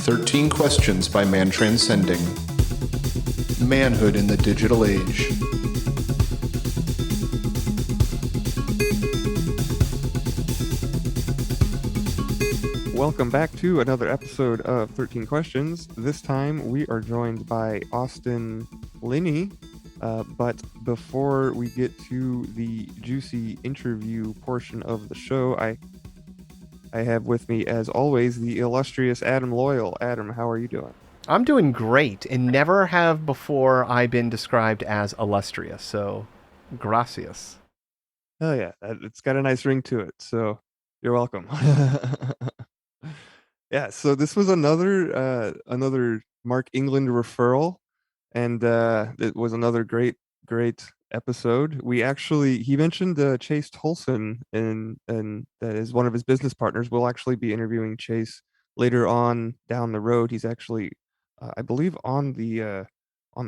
13 Questions by Man Transcending. Manhood in the Digital Age. Welcome back to another episode of 13 Questions. This time we are joined by Austin Linney. But before we get to the juicy interview portion of the show, I have with me, as always, the illustrious Adam Loyal. Adam, how are you doing? I'm doing great, and never have before I been described as illustrious, so gracias. Oh yeah, it's got a nice ring to it, so you're welcome. Yeah, so this was another Mark England referral, and it was another great episode. He mentioned Chase Tolson, and that is one of his business partners. We'll actually be interviewing Chase later on down the road. He's actually, I believe, on the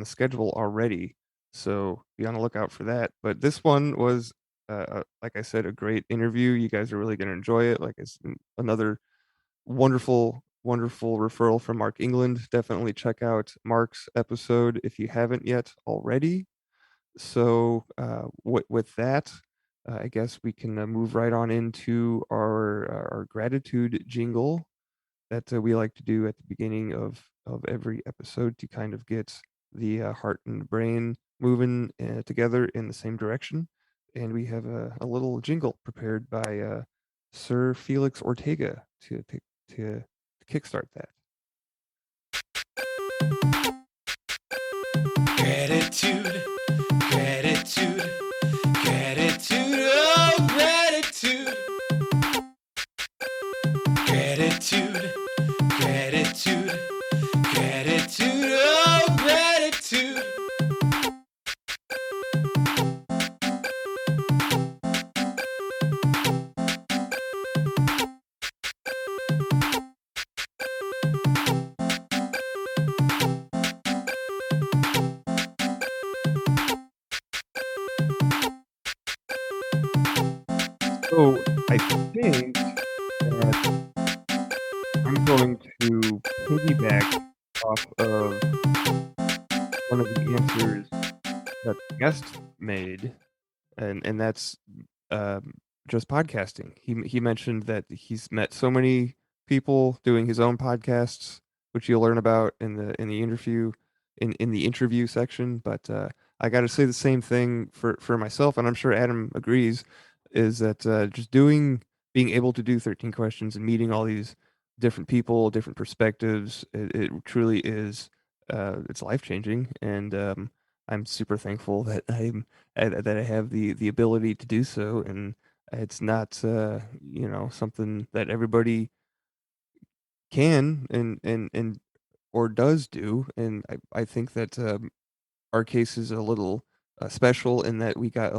schedule already, so be on the lookout for that. But this one was, like I said, a great interview. You guys are really going to enjoy it. Like it's another wonderful referral from Mark England. Definitely check out Mark's episode if you haven't yet already. So with that, I guess we can move right on into our gratitude jingle that we like to do at the beginning of every episode to kind of get the heart and brain moving together in the same direction. And we have a little jingle prepared by Sir Felix Ortega to kickstart that. Gratitude, gratitude, gratitude, oh gratitude. Gratitude, gratitude, gratitude, oh gratitude. So I think that I'm going to piggyback off of one of the answers that the guest made, and that's just podcasting. He mentioned that he's met so many people doing his own podcasts, which you'll learn about in the interview in the interview section. But I got to say the same thing for myself, and I'm sure Adam agrees. Is that just being able to do 13 questions and meeting all these different people, different perspectives, it truly is it's life changing, and I'm super thankful that that I have the ability to do so, and it's not something that everybody can and or does do, and I think that our case is a little special in that we got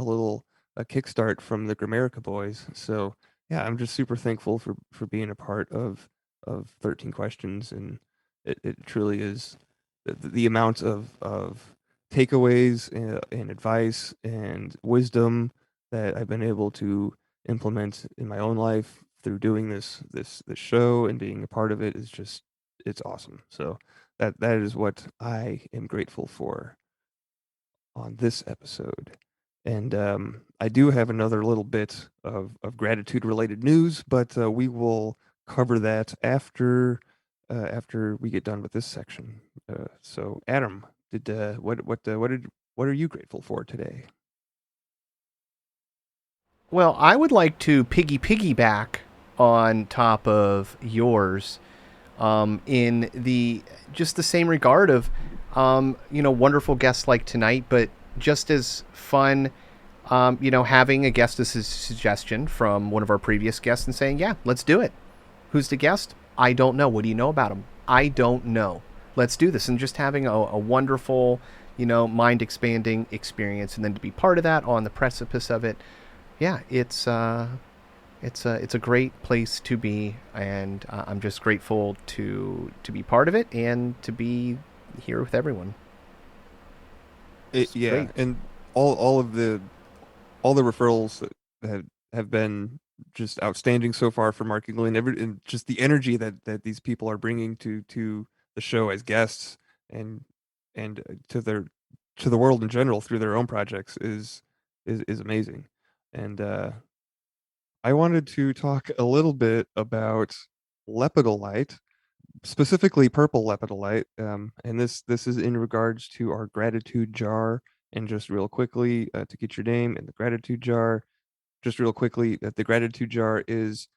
a kickstart from the Grammarica boys. So yeah, I'm just super thankful for being a part of 13 Questions, and it truly is the amount of takeaways and advice and wisdom that I've been able to implement in my own life through doing this show and being a part of it is just, it's awesome. So that is what I am grateful for on this episode. And I do have another little bit of gratitude related news, but we will cover that after we get done with this section. So Adam, what are you grateful for today? Well, I would like to piggyback on top of yours, in the just the same regard of, wonderful guests like tonight, but just as fun, having a guest as a suggestion from one of our previous guests and saying, yeah, let's do it. Who's the guest? I don't know. What do you know about him? I don't know. Let's do this. And just having a wonderful, mind expanding experience, and then to be part of that on the precipice of it. Yeah, it's a great place to be, and I'm just grateful to be part of it and to be here with everyone. Yeah, great. And all the referrals that have been just outstanding so far for Marking Lynn. And just the energy that these people are bringing to the show as guests and to the world in general through their own projects is amazing. And I wanted to talk a little bit about lepidolite, specifically purple lepidolite. And this is in regards to our gratitude jar. And just real quickly, to get your name in the gratitude jar, just real quickly, that the gratitude jar is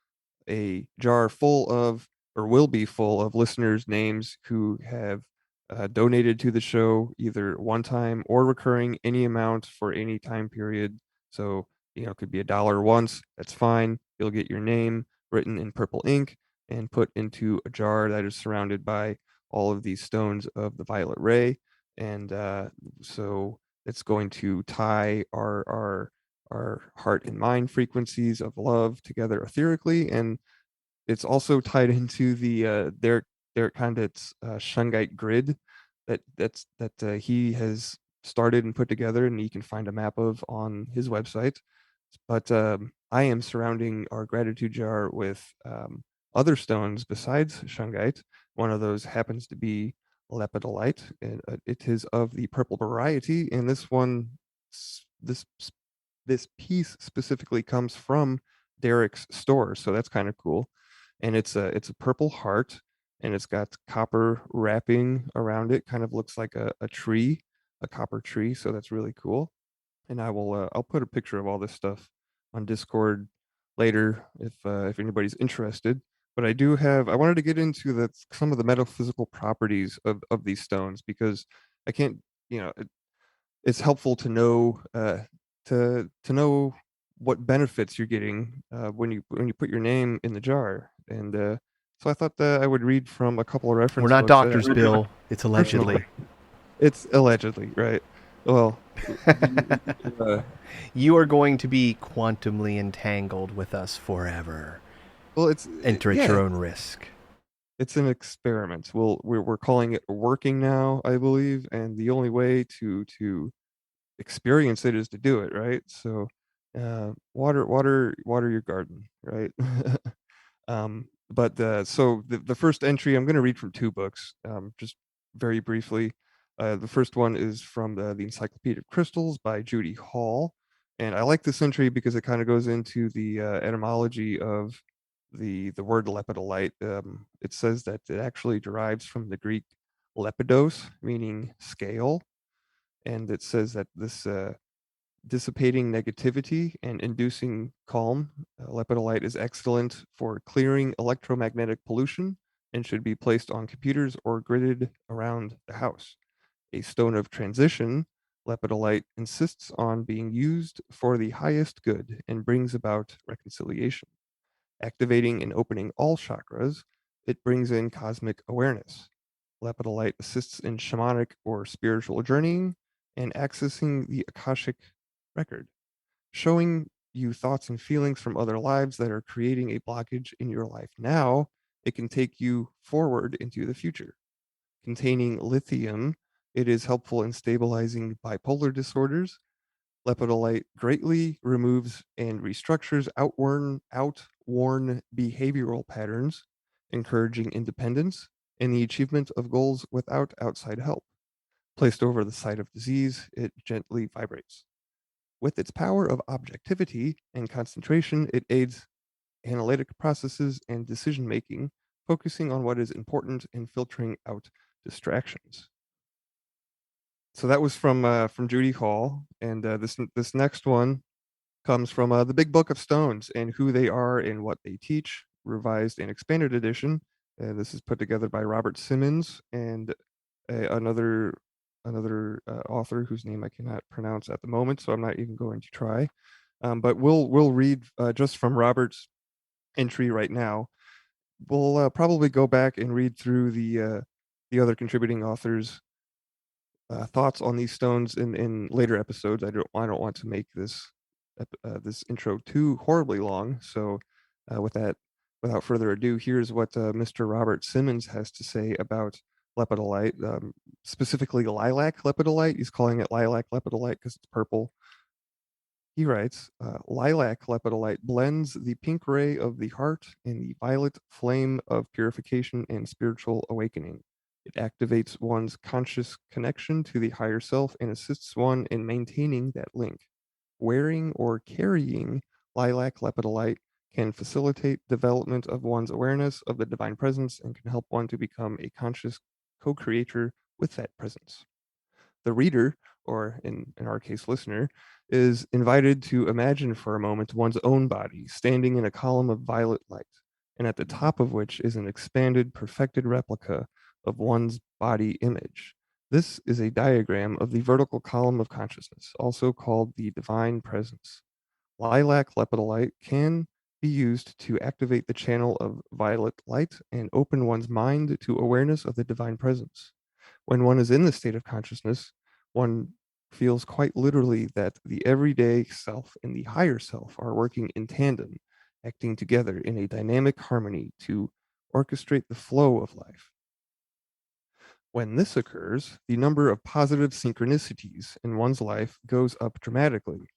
a jar full of, or will be full of, listeners' names who have donated to the show either one time or recurring, any amount for any time period. So, it could be $1 once, that's fine. You'll get your name written in purple ink and put into a jar that is surrounded by all of these stones of the violet ray. And so it's going to tie our heart and mind frequencies of love together etherically, and it's also tied into the Derek Condit's Shungite grid that he has started and put together, and you can find a map of on his website. But I am surrounding our gratitude jar with other stones besides Shungite. One of those happens to be lepidolite, and it is of the purple variety. And this piece specifically comes from Derek's store, so that's kind of cool. And it's a purple heart, and it's got copper wrapping around it. Kind of looks like a tree, a copper tree. So that's really cool. And I'll put a picture of all this stuff on Discord later if anybody's interested. But I wanted to get into some of the metaphysical properties of these stones, because I can't, it's helpful to know to know what benefits you're getting when you put your name in the jar. And so I thought that I would read from a couple of reference. We're not books that I doctors, read Bill. It's allegedly. personally. It's allegedly, right? Well, You are going to be quantumly entangled with us forever. well, it's Enter at yeah, your own risk. it's an experiment. We're calling it working now, I believe, and the only way to experience it is to do it, right? So, water your garden, right? But so the first entry, I'm going to read from two books, just very briefly. The first one is from the Encyclopedic Crystals by Judy Hall, and I like this entry because it kind of goes into the etymology of the word lepidolite. It says that it actually derives from the Greek lepidos, meaning scale, and it says that this dissipating negativity and inducing calm. Lepidolite is excellent for clearing electromagnetic pollution and should be placed on computers or gridded around the house. A stone of transition, lepidolite insists on being used for the highest good and brings about reconciliation. Activating and opening all chakras, it brings in cosmic awareness. Lepidolite assists in shamanic or spiritual journeying and accessing the Akashic record, showing you thoughts and feelings from other lives that are creating a blockage in your life now. It can take you forward into the future. Containing lithium, it is helpful in stabilizing bipolar disorders. Lepidolite greatly removes and restructures outworn behavioral patterns, encouraging independence and the achievement of goals without outside help. Placed over the site of disease, it gently vibrates. With its power of objectivity and concentration, it aids analytic processes and decision making, focusing on what is important and filtering out distractions. So that was from Judy Hall, and this next one comes from the Big Book of Stones and Who They Are and What They Teach, revised and expanded edition. This is put together by Robert Simmons and another author whose name I cannot pronounce at the moment, so I'm not even going to try. But we'll read just from Robert's entry right now. We'll probably go back and read through the other contributing authors' thoughts on these stones in later episodes. I don't want to make this intro too horribly long. So without further ado, here's what Mr. Robert Simmons has to say about lepidolite, specifically lilac lepidolite. He's calling it lilac lepidolite because it's purple. He writes, lilac lepidolite blends the pink ray of the heart and the violet flame of purification and spiritual awakening. It activates one's conscious connection to the higher self and assists one in maintaining that link. Wearing or carrying lilac lepidolite can facilitate development of one's awareness of the divine presence and can help one to become a conscious co-creator with that presence. The reader, or in our case, listener, is invited to imagine for a moment one's own body standing in a column of violet light, and at the top of which is an expanded, perfected replica of one's body image. This is a diagram of the vertical column of consciousness, also called the divine presence. Lilac lepidolite can be used to activate the channel of violet light and open one's mind to awareness of the divine presence. When one is in this state of consciousness, one feels quite literally that the everyday self and the higher self are working in tandem, acting together in a dynamic harmony to orchestrate the flow of life. When this occurs, the number of positive synchronicities in one's life goes up dramatically.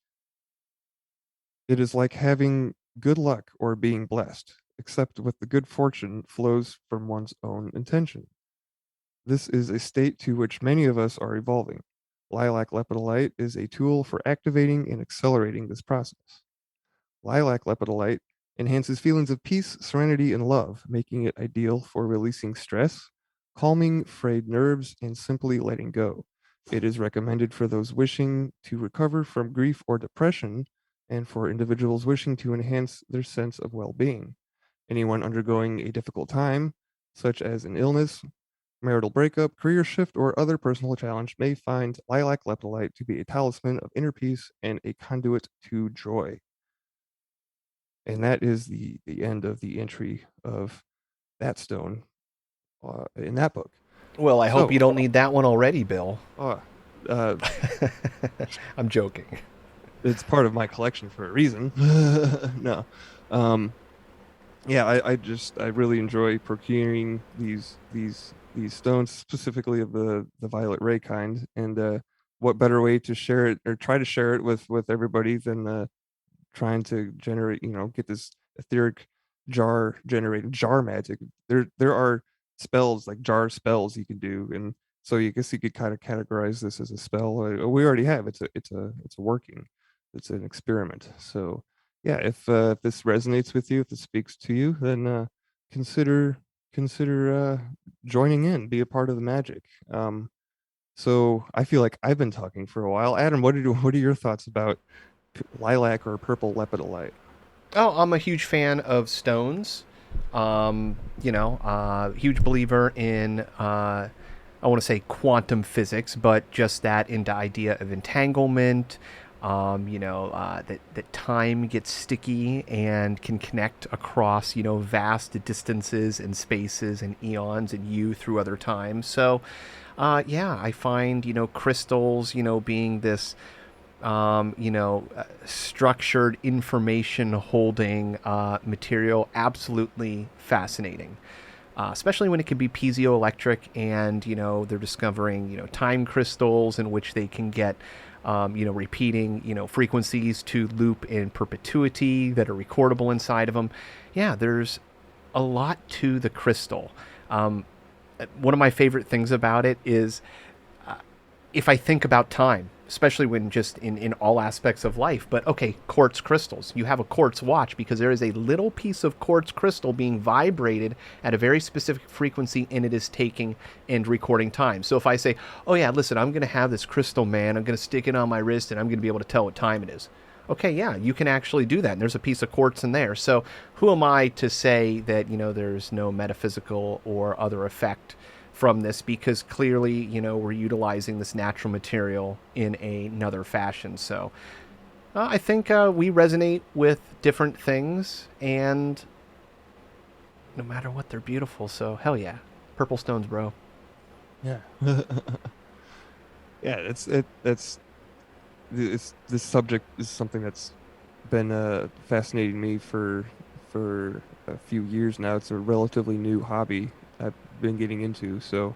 It is like having good luck or being blessed, except with the good fortune flows from one's own intention. This is a state to which many of us are evolving. Lilac lepidolite is a tool for activating and accelerating this process. Lilac lepidolite enhances feelings of peace, serenity, and love, making it ideal for releasing stress, calming frayed nerves, and simply letting go. It is recommended for those wishing to recover from grief or depression, and for individuals wishing to enhance their sense of well being. Anyone undergoing a difficult time, such as an illness, marital breakup, career shift, or other personal challenge, may find lilac lepidolite to be a talisman of inner peace and a conduit to joy. And that is the end of the entry of that stone in that book. Well, I hope So- you don't need that one already, Bill. Uh, I'm joking. it's part of my collection for a reason. No. Yeah, I really enjoy procuring these stones, specifically of the violet ray kind. And what better way to share it or try to share it with everybody than trying to generate, get this etheric jar magic. There are spells like jar spells you can do, and so I guess you could kind of categorize this as a spell. We already have it's a working, it's an experiment. So yeah, if this resonates with you, if this speaks to you, then consider joining in, be a part of the magic. So I feel like I've been talking for a while. Adam, what are your thoughts about lilac or purple lepidolite? Oh, I'm a huge fan of stones. Huge believer in, I want to say quantum physics, but just that into idea of entanglement, that time gets sticky and can connect across, vast distances and spaces and eons and you through other times. So, I find, crystals, being this, structured information holding material absolutely fascinating. Especially when it can be piezoelectric and, they're discovering, time crystals in which they can get, repeating, frequencies to loop in perpetuity that are recordable inside of them. Yeah, there's a lot to the crystal. One of my favorite things about it is if I think about time, especially when just in all aspects of life. But okay, quartz crystals. You have a quartz watch because there is a little piece of quartz crystal being vibrated at a very specific frequency, and it is taking and recording time. So if I say, oh yeah, listen, I'm going to have this crystal, man. I'm going to stick it on my wrist, and I'm going to be able to tell what time it is. Okay, yeah, you can actually do that. And there's a piece of quartz in there. So who am I to say that, there's no metaphysical or other effect from this, because clearly, we're utilizing this natural material in another fashion. So I think we resonate with different things, and no matter what, they're beautiful. So hell yeah, purple stones, bro. Yeah. Yeah, this subject is something that's been fascinating me for a few years now. It's a relatively new hobby I've been getting into, so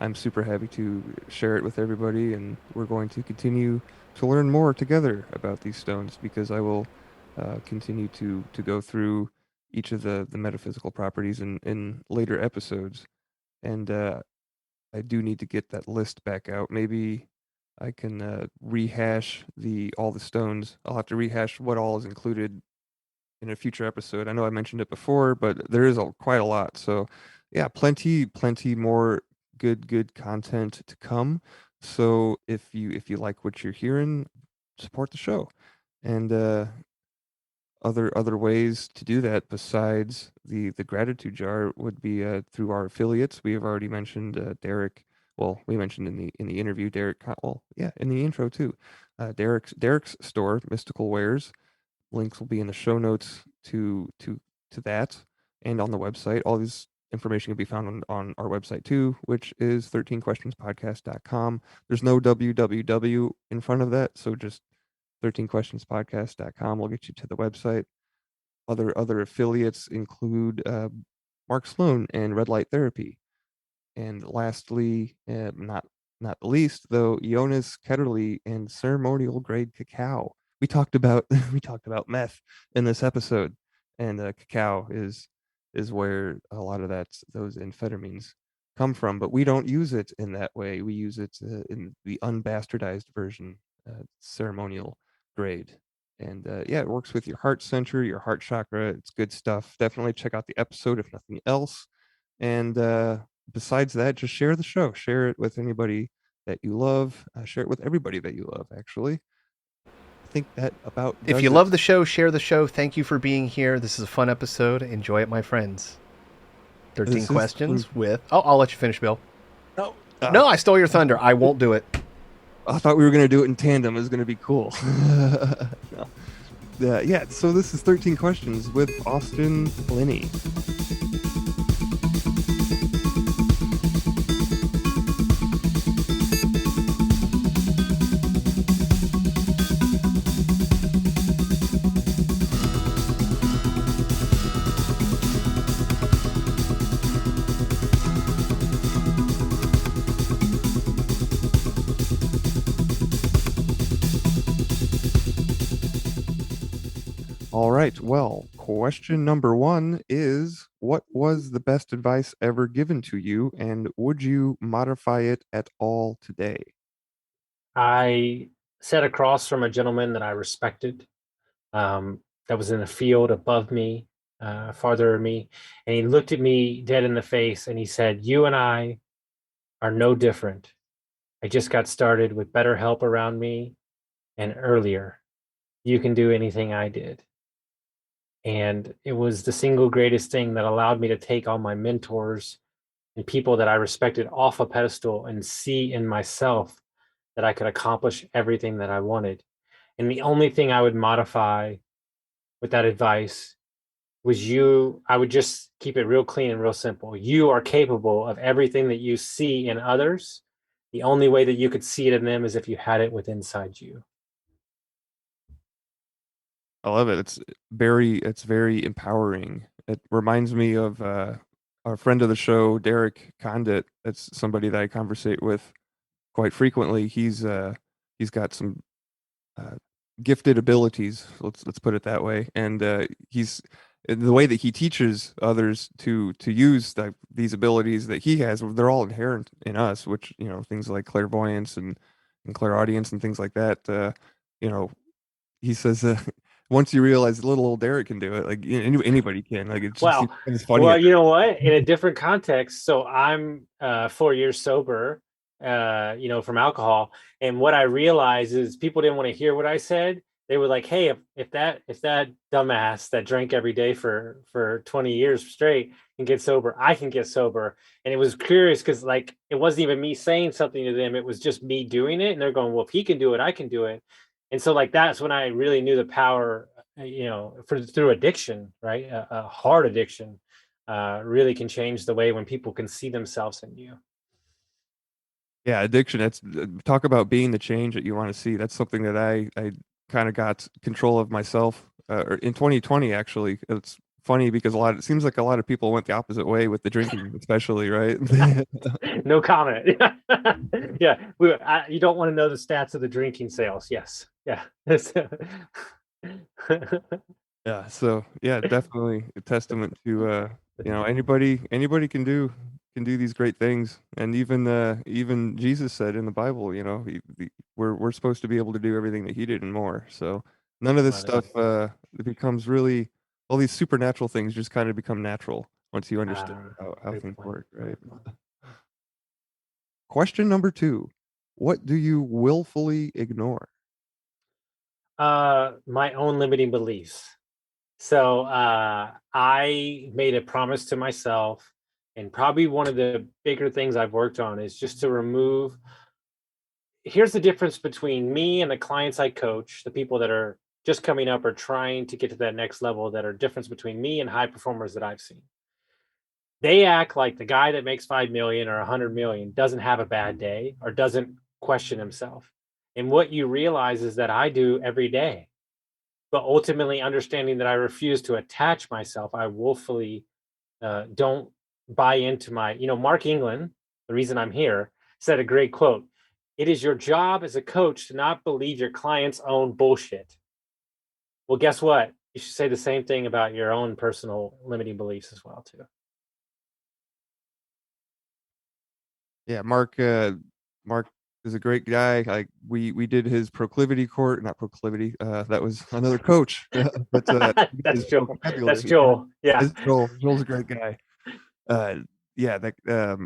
I'm super happy to share it with everybody, and we're going to continue learn more together about these stones, because I will continue to go through each of the metaphysical properties in later episodes. And I do need to get that list back out. Maybe I can rehash all the stones. I'll have to rehash what all is included in a future episode. I know I mentioned it before, but there is quite a lot. So yeah, plenty more good content to come. So if you like what you're hearing, support the show. And other ways to do that besides the gratitude jar would be through our affiliates. We have already mentioned Derek. Well, we mentioned in the interview Derek. Well, yeah, in the intro too. Derek's store, Mystical Wares. Links will be in the show notes to that, and on the website. All this information can be found on our website too, which is 13questionspodcast.com. There's no www in front of that, so just 13questionspodcast.com will get you to the website. Other affiliates include Mark Sloan and Red Light Therapy. And lastly, not the least, though, Jonas Ketterly and Ceremonial Grade Cacao. We talked about we talked about meth in this episode, and cacao is where a lot of those amphetamines come from. But we don't use it in that way. We use it in the unbastardized version, ceremonial grade. And yeah, it works with your heart center, your heart chakra. It's good stuff. Definitely check out the episode if nothing else. And besides that, just share the show. Share it with anybody that you love. Share it with everybody that you love, actually. I think that about If does you it. love the show, share the show. Thank you for being here. This is a fun episode. Enjoy it, my friends. 13 This is questions with... Oh, I'll let you finish, Bill. No, No, I stole your thunder. I won't do it. I thought we were going to do it in tandem. It was going to be cool. No. Yeah, so this is 13 Questions with Austin Linney. All right. Well, question number 1 is, what was the best advice ever given to you, and would you modify it at all today? I sat across from a gentleman that I respected, that was in a field above me, farther than me, and he looked at me dead in the face and he said, "You and I are no different. I just got started with better help around me and earlier. You can do anything I did." And it was the single greatest thing that allowed me to take all my mentors and people that I respected off a pedestal and see in myself that I could accomplish everything that I wanted. And the only thing I would modify with that advice was I would just keep it real clean and real simple. You are capable of everything that you see in others. The only way that you could see it in them is if you had it within inside you. I love it. It's very empowering. It reminds me of our friend of the show, Derek Condit. That's somebody that I conversate with quite frequently. He's got some gifted abilities. Let's put it that way. And he's the way that he teaches others to use these abilities that he has. They're all inherent in us, which things like clairvoyance and clairaudience and things like that. He says. Once you realize little old Derek can do it, like anybody can. Like it's funny. Well, you know what? In a different context. So I'm 4 years sober, from alcohol, and what I realized is people didn't want to hear what I said. They were like, "Hey, if that dumbass that drank every day for 20 years straight can get sober, I can get sober." And it was curious because like it wasn't even me saying something to them; it was just me doing it, and they're going, "Well, if he can do it, I can do it." And so like that's when I really knew the power, through addiction, right? A hard addiction really can change the way when people can see themselves in you. Yeah, addiction. That's talk about being the change that you want to see. That's something that I kind of got control of myself in 2020. Actually, it's funny because it seems like a lot of people went the opposite way with the drinking, especially, right? No comment. Yeah, you don't want to know the stats of the drinking sales. Yes, yeah. Yeah, so yeah, definitely a testament to anybody can do these great things, and even Jesus said in the Bible, we're supposed to be able to do everything that he did and more. So none of this stuff it becomes really all these supernatural things just kind of become natural once you understand how Great things point. work, right? Question number 2. What do you willfully ignore? My own limiting beliefs. So I made a promise to myself, and probably one of the bigger things I've worked on is just to remove. Here's the difference between me and the clients I coach, the people that are just coming up or trying to get to that next level, that are difference between me and high performers that I've seen. They act like the guy that makes 5 million or 100 million doesn't have a bad day or doesn't question himself. And what you realize is that I do every day. But ultimately, understanding that I refuse to attach myself, I willfully don't buy into Mark England, the reason I'm here, said a great quote. It is your job as a coach to not believe your client's own bullshit. Well, guess what? You should say the same thing about your own personal limiting beliefs as well, too. Yeah, Mark is a great guy. Like we did his proclivity court, not proclivity. That was another coach, but That's his Joel. That's vocabulary. Joel. Yeah. It's Joel. Joel's a great guy. Yeah, that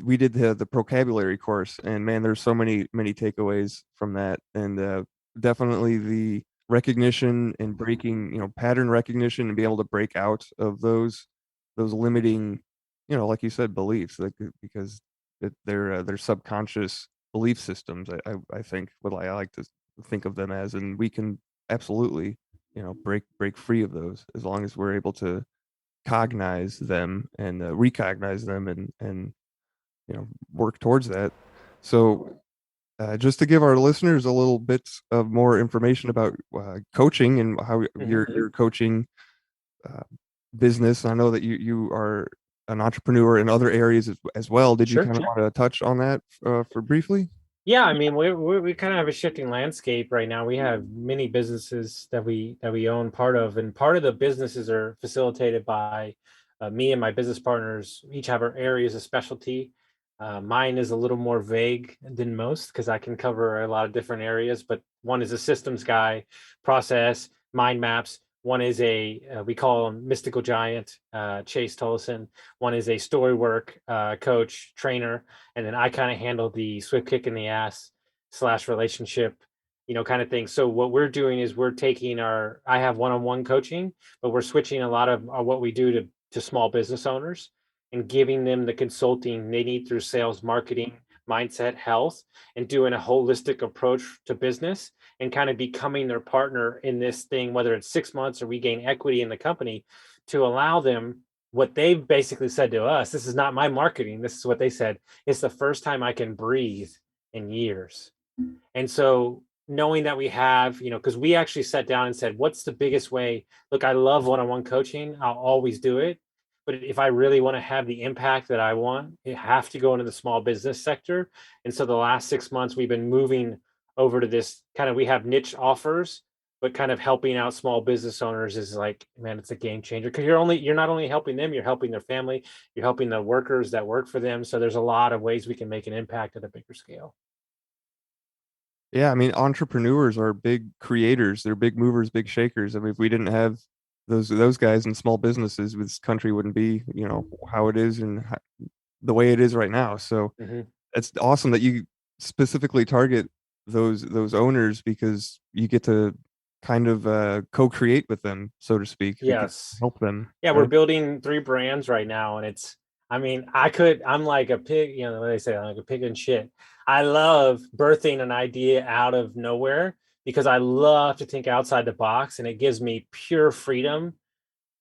we did the vocabulary course, and man, there's so many takeaways from that, and definitely the recognition and breaking, pattern recognition, and be able to break out of those limiting, like you said, beliefs, like because they're subconscious belief systems. I think what I like to think of them as, and we can absolutely, break free of those as long as we're able to cognize them and recognize them and work towards that. So just to give our listeners a little bit of more information about coaching and how your coaching uh, business. I know that you are an entrepreneur in other areas as well. Did you Sure. kind of want to touch on that for briefly? Yeah, I mean, we kind of have a shifting landscape right now. We have many businesses that we own part of, and part of the businesses are facilitated by me and my business partners. Each have our areas of specialty. Mine is a little more vague than most because I can cover a lot of different areas. But one is a systems guy, process, mind maps. One is we call him mystical giant, Chase Tolleson. One is a story work coach, trainer, and then I kind of handle the swift kick in the ass / relationship, kind of thing. So what we're doing is we're taking I have one-on-one coaching, but we're switching a lot of what we do to small business owners and giving them the consulting they need through sales, marketing, mindset, health, and doing a holistic approach to business and kind of becoming their partner in this thing, whether it's 6 months or we gain equity in the company, to allow them what they've basically said to us. This is not my marketing. This is what they said. It's the first time I can breathe in years. And so knowing that we have, because we actually sat down and said, what's the biggest way? Look, I love one-on-one coaching. I'll always do it. But if I really want to have the impact that I want, it have to go into the small business sector. And so the last 6 months, we've been moving over to this kind of, we have niche offers, but kind of helping out small business owners is like, man, it's a game changer because you're not only helping them, you're helping their family, you're helping the workers that work for them. So there's a lot of ways we can make an impact at a bigger scale. Yeah, I mean, entrepreneurs are big creators. They're big movers, big shakers. I mean, if we didn't have those guys in small businesses, this country wouldn't be, how it is and the way it is right now. So it's awesome that you specifically target those owners because you get to kind of co-create with them, so to speak. You can Yes. help them. Yeah, we're building 3 brands right now, and I'm like a pig, what they say, I'm like a pig in shit. I love birthing an idea out of nowhere because I love to think outside the box, and it gives me pure freedom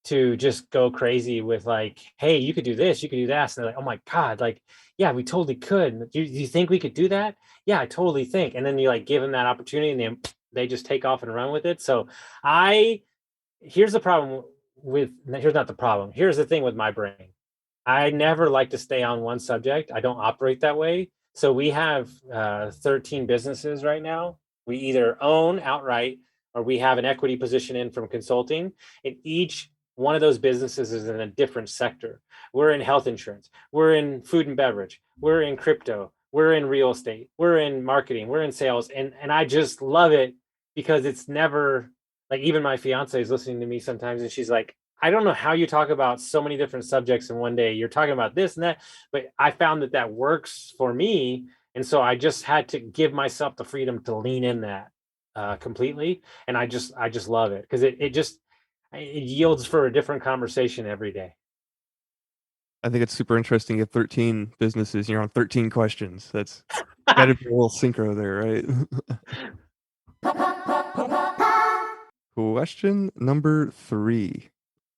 to just go crazy with like, hey, you could do this, you could do that. And they're like, oh my God, like, yeah, we totally could. Do you think we could do that? Yeah, I totally think. And then you like give them that opportunity and then they just take off and run with it. So here's the problem here's not the problem. Here's the thing with my brain. I never like to stay on one subject. I don't operate that way. So we have 13 businesses right now. We either own outright or we have an equity position in from consulting. And each one of those businesses is in a different sector. We're in health insurance. We're in food and beverage. We're in crypto. We're in real estate. We're in marketing. We're in sales. And I just love it because it's never like, even my fiance is listening to me sometimes and she's like, I don't know how you talk about so many different subjects in one day. You're talking about this and that, but I found that works for me. And so I just had to give myself the freedom to lean in that completely. And I just love it because it yields for a different conversation every day. I think it's super interesting. You have 13 businesses. You're on 13 questions. That's got to be a little synchro there, right? Question number 3.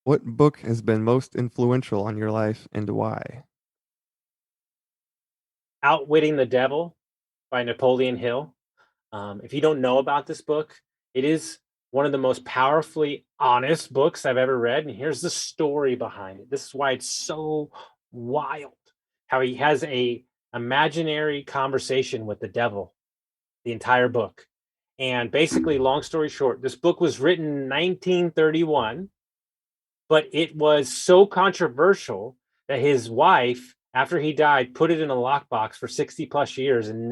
What book has been most influential on your life and why? Outwitting the Devil by Napoleon Hill. If you don't know about this book, it is one of the most powerfully honest books I've ever read. And here's the story behind it. This is why it's so wild. How he has a imaginary conversation with the devil, the entire book. And basically, long story short, this book was written in 1931, but it was so controversial that his wife, after he died, put it in a lockbox for 60 plus years and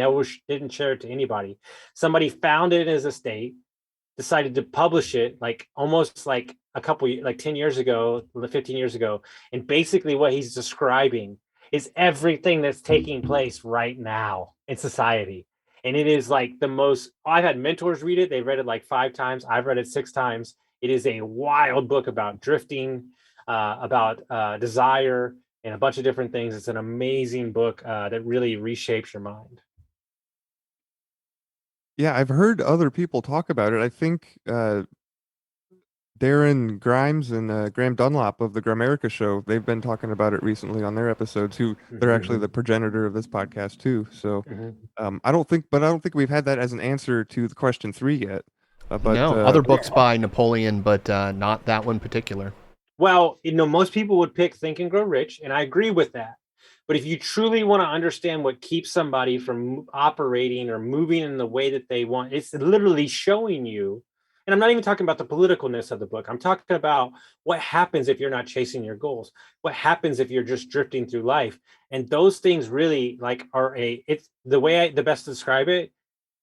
didn't share it to anybody. Somebody found it in his estate, decided to publish it almost like 10 years ago, 15 years ago. And basically what he's describing is everything that's taking place right now in society. And it is like the most, I've had mentors read it. They read it like 5 times. I've read it 6 times. It is a wild book about drifting, about desire, and a bunch of different things. It's an amazing book that really reshapes your mind. Yeah, I've heard other people talk about it. I think Darren Grimes and Graham Dunlop of the Grammarica show, they've been talking about it recently on their episodes. They're actually the progenitor of this podcast too. So I don't think we've had that as an answer to the question 3 yet. But no, other books by Napoleon, but not that one particular. Well, most people would pick Think and Grow Rich, and I agree with that. But if you truly want to understand what keeps somebody from operating or moving in the way that they want, it's literally showing you. And I'm not even talking about the politicalness of the book. I'm talking about what happens if you're not chasing your goals. What happens if you're just drifting through life? And those things really it's the way the best to describe it.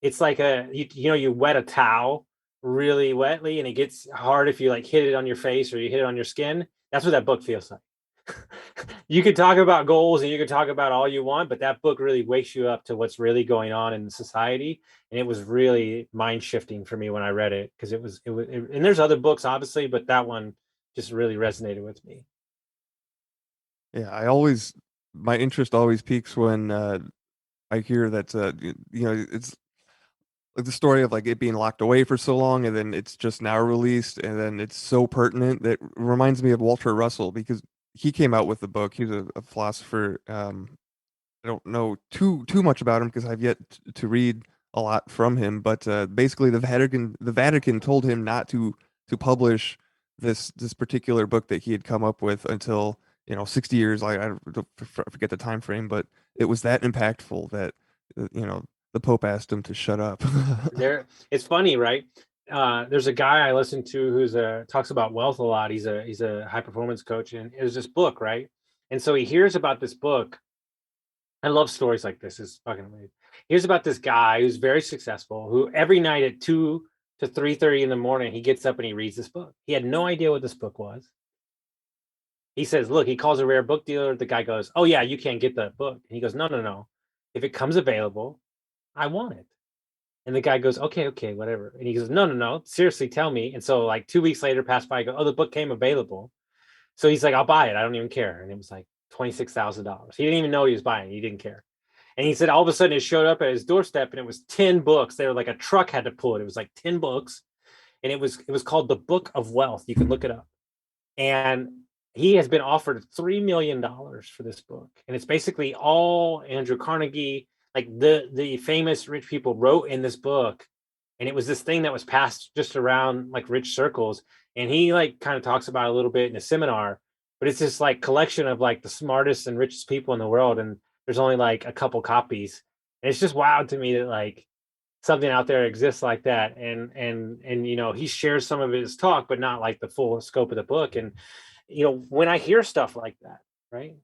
It's like you wet a towel really wetly and it gets hard if you hit it on your face or you hit it on your skin. That's what that book feels like. You could talk about goals and you could talk about all you want, but that book really wakes you up to what's really going on in society. And it was really mind shifting for me when I read it because it was, and there's other books obviously, but that one just really resonated with me. Yeah, my interest always peaks when I hear that it's like the story of it being locked away for so long and then it's just now released and then it's so pertinent. That reminds me of Walter Russell because he came out with the book. He's a philosopher. I don't know too much about him because I've yet to read a lot from him. But basically, the Vatican told him not to publish this particular book that he had come up with until 60 years. I forget the time frame, but it was that impactful that the Pope asked him to shut up. It's funny, right? There's a guy I listen to who's talks about wealth a lot. He's a high performance coach, and there's this book, right? And so he hears about this book. I love stories like this. It's fucking amazing. He hears about this guy who's very successful, who every night at 2 to 3:30 in the morning, he gets up and he reads this book. He had no idea what this book was. He says, look, he calls a rare book dealer. The guy goes, oh yeah, you can't get that book. And he goes, no. If it comes available, I want it. And the guy goes, okay, whatever. And he goes, no, seriously, tell me. And so 2 weeks later passed by, I go, oh, the book came available. So he's like, I'll buy it. I don't even care. And it was $26,000. He didn't even know he was buying it. He didn't care. And he said all of a sudden it showed up at his doorstep and it was 10 books. They were like a truck had to pull it. It was 10 books. And it was called The Book of Wealth. You can look it up. And he has been offered $3 million for this book. And it's basically all Andrew Carnegie, the famous rich people wrote in this book And it was this thing that was passed just around like rich circles. And he like kind of talks about it a little bit in a seminar, but it's this like collection of like the smartest and richest people in the world. And there's only like a couple copies. And it's just wild to me that like something out there exists like that. And you know, he shares some of his talk, but not like the full scope of the book. And, you know, when I hear stuff like that, right?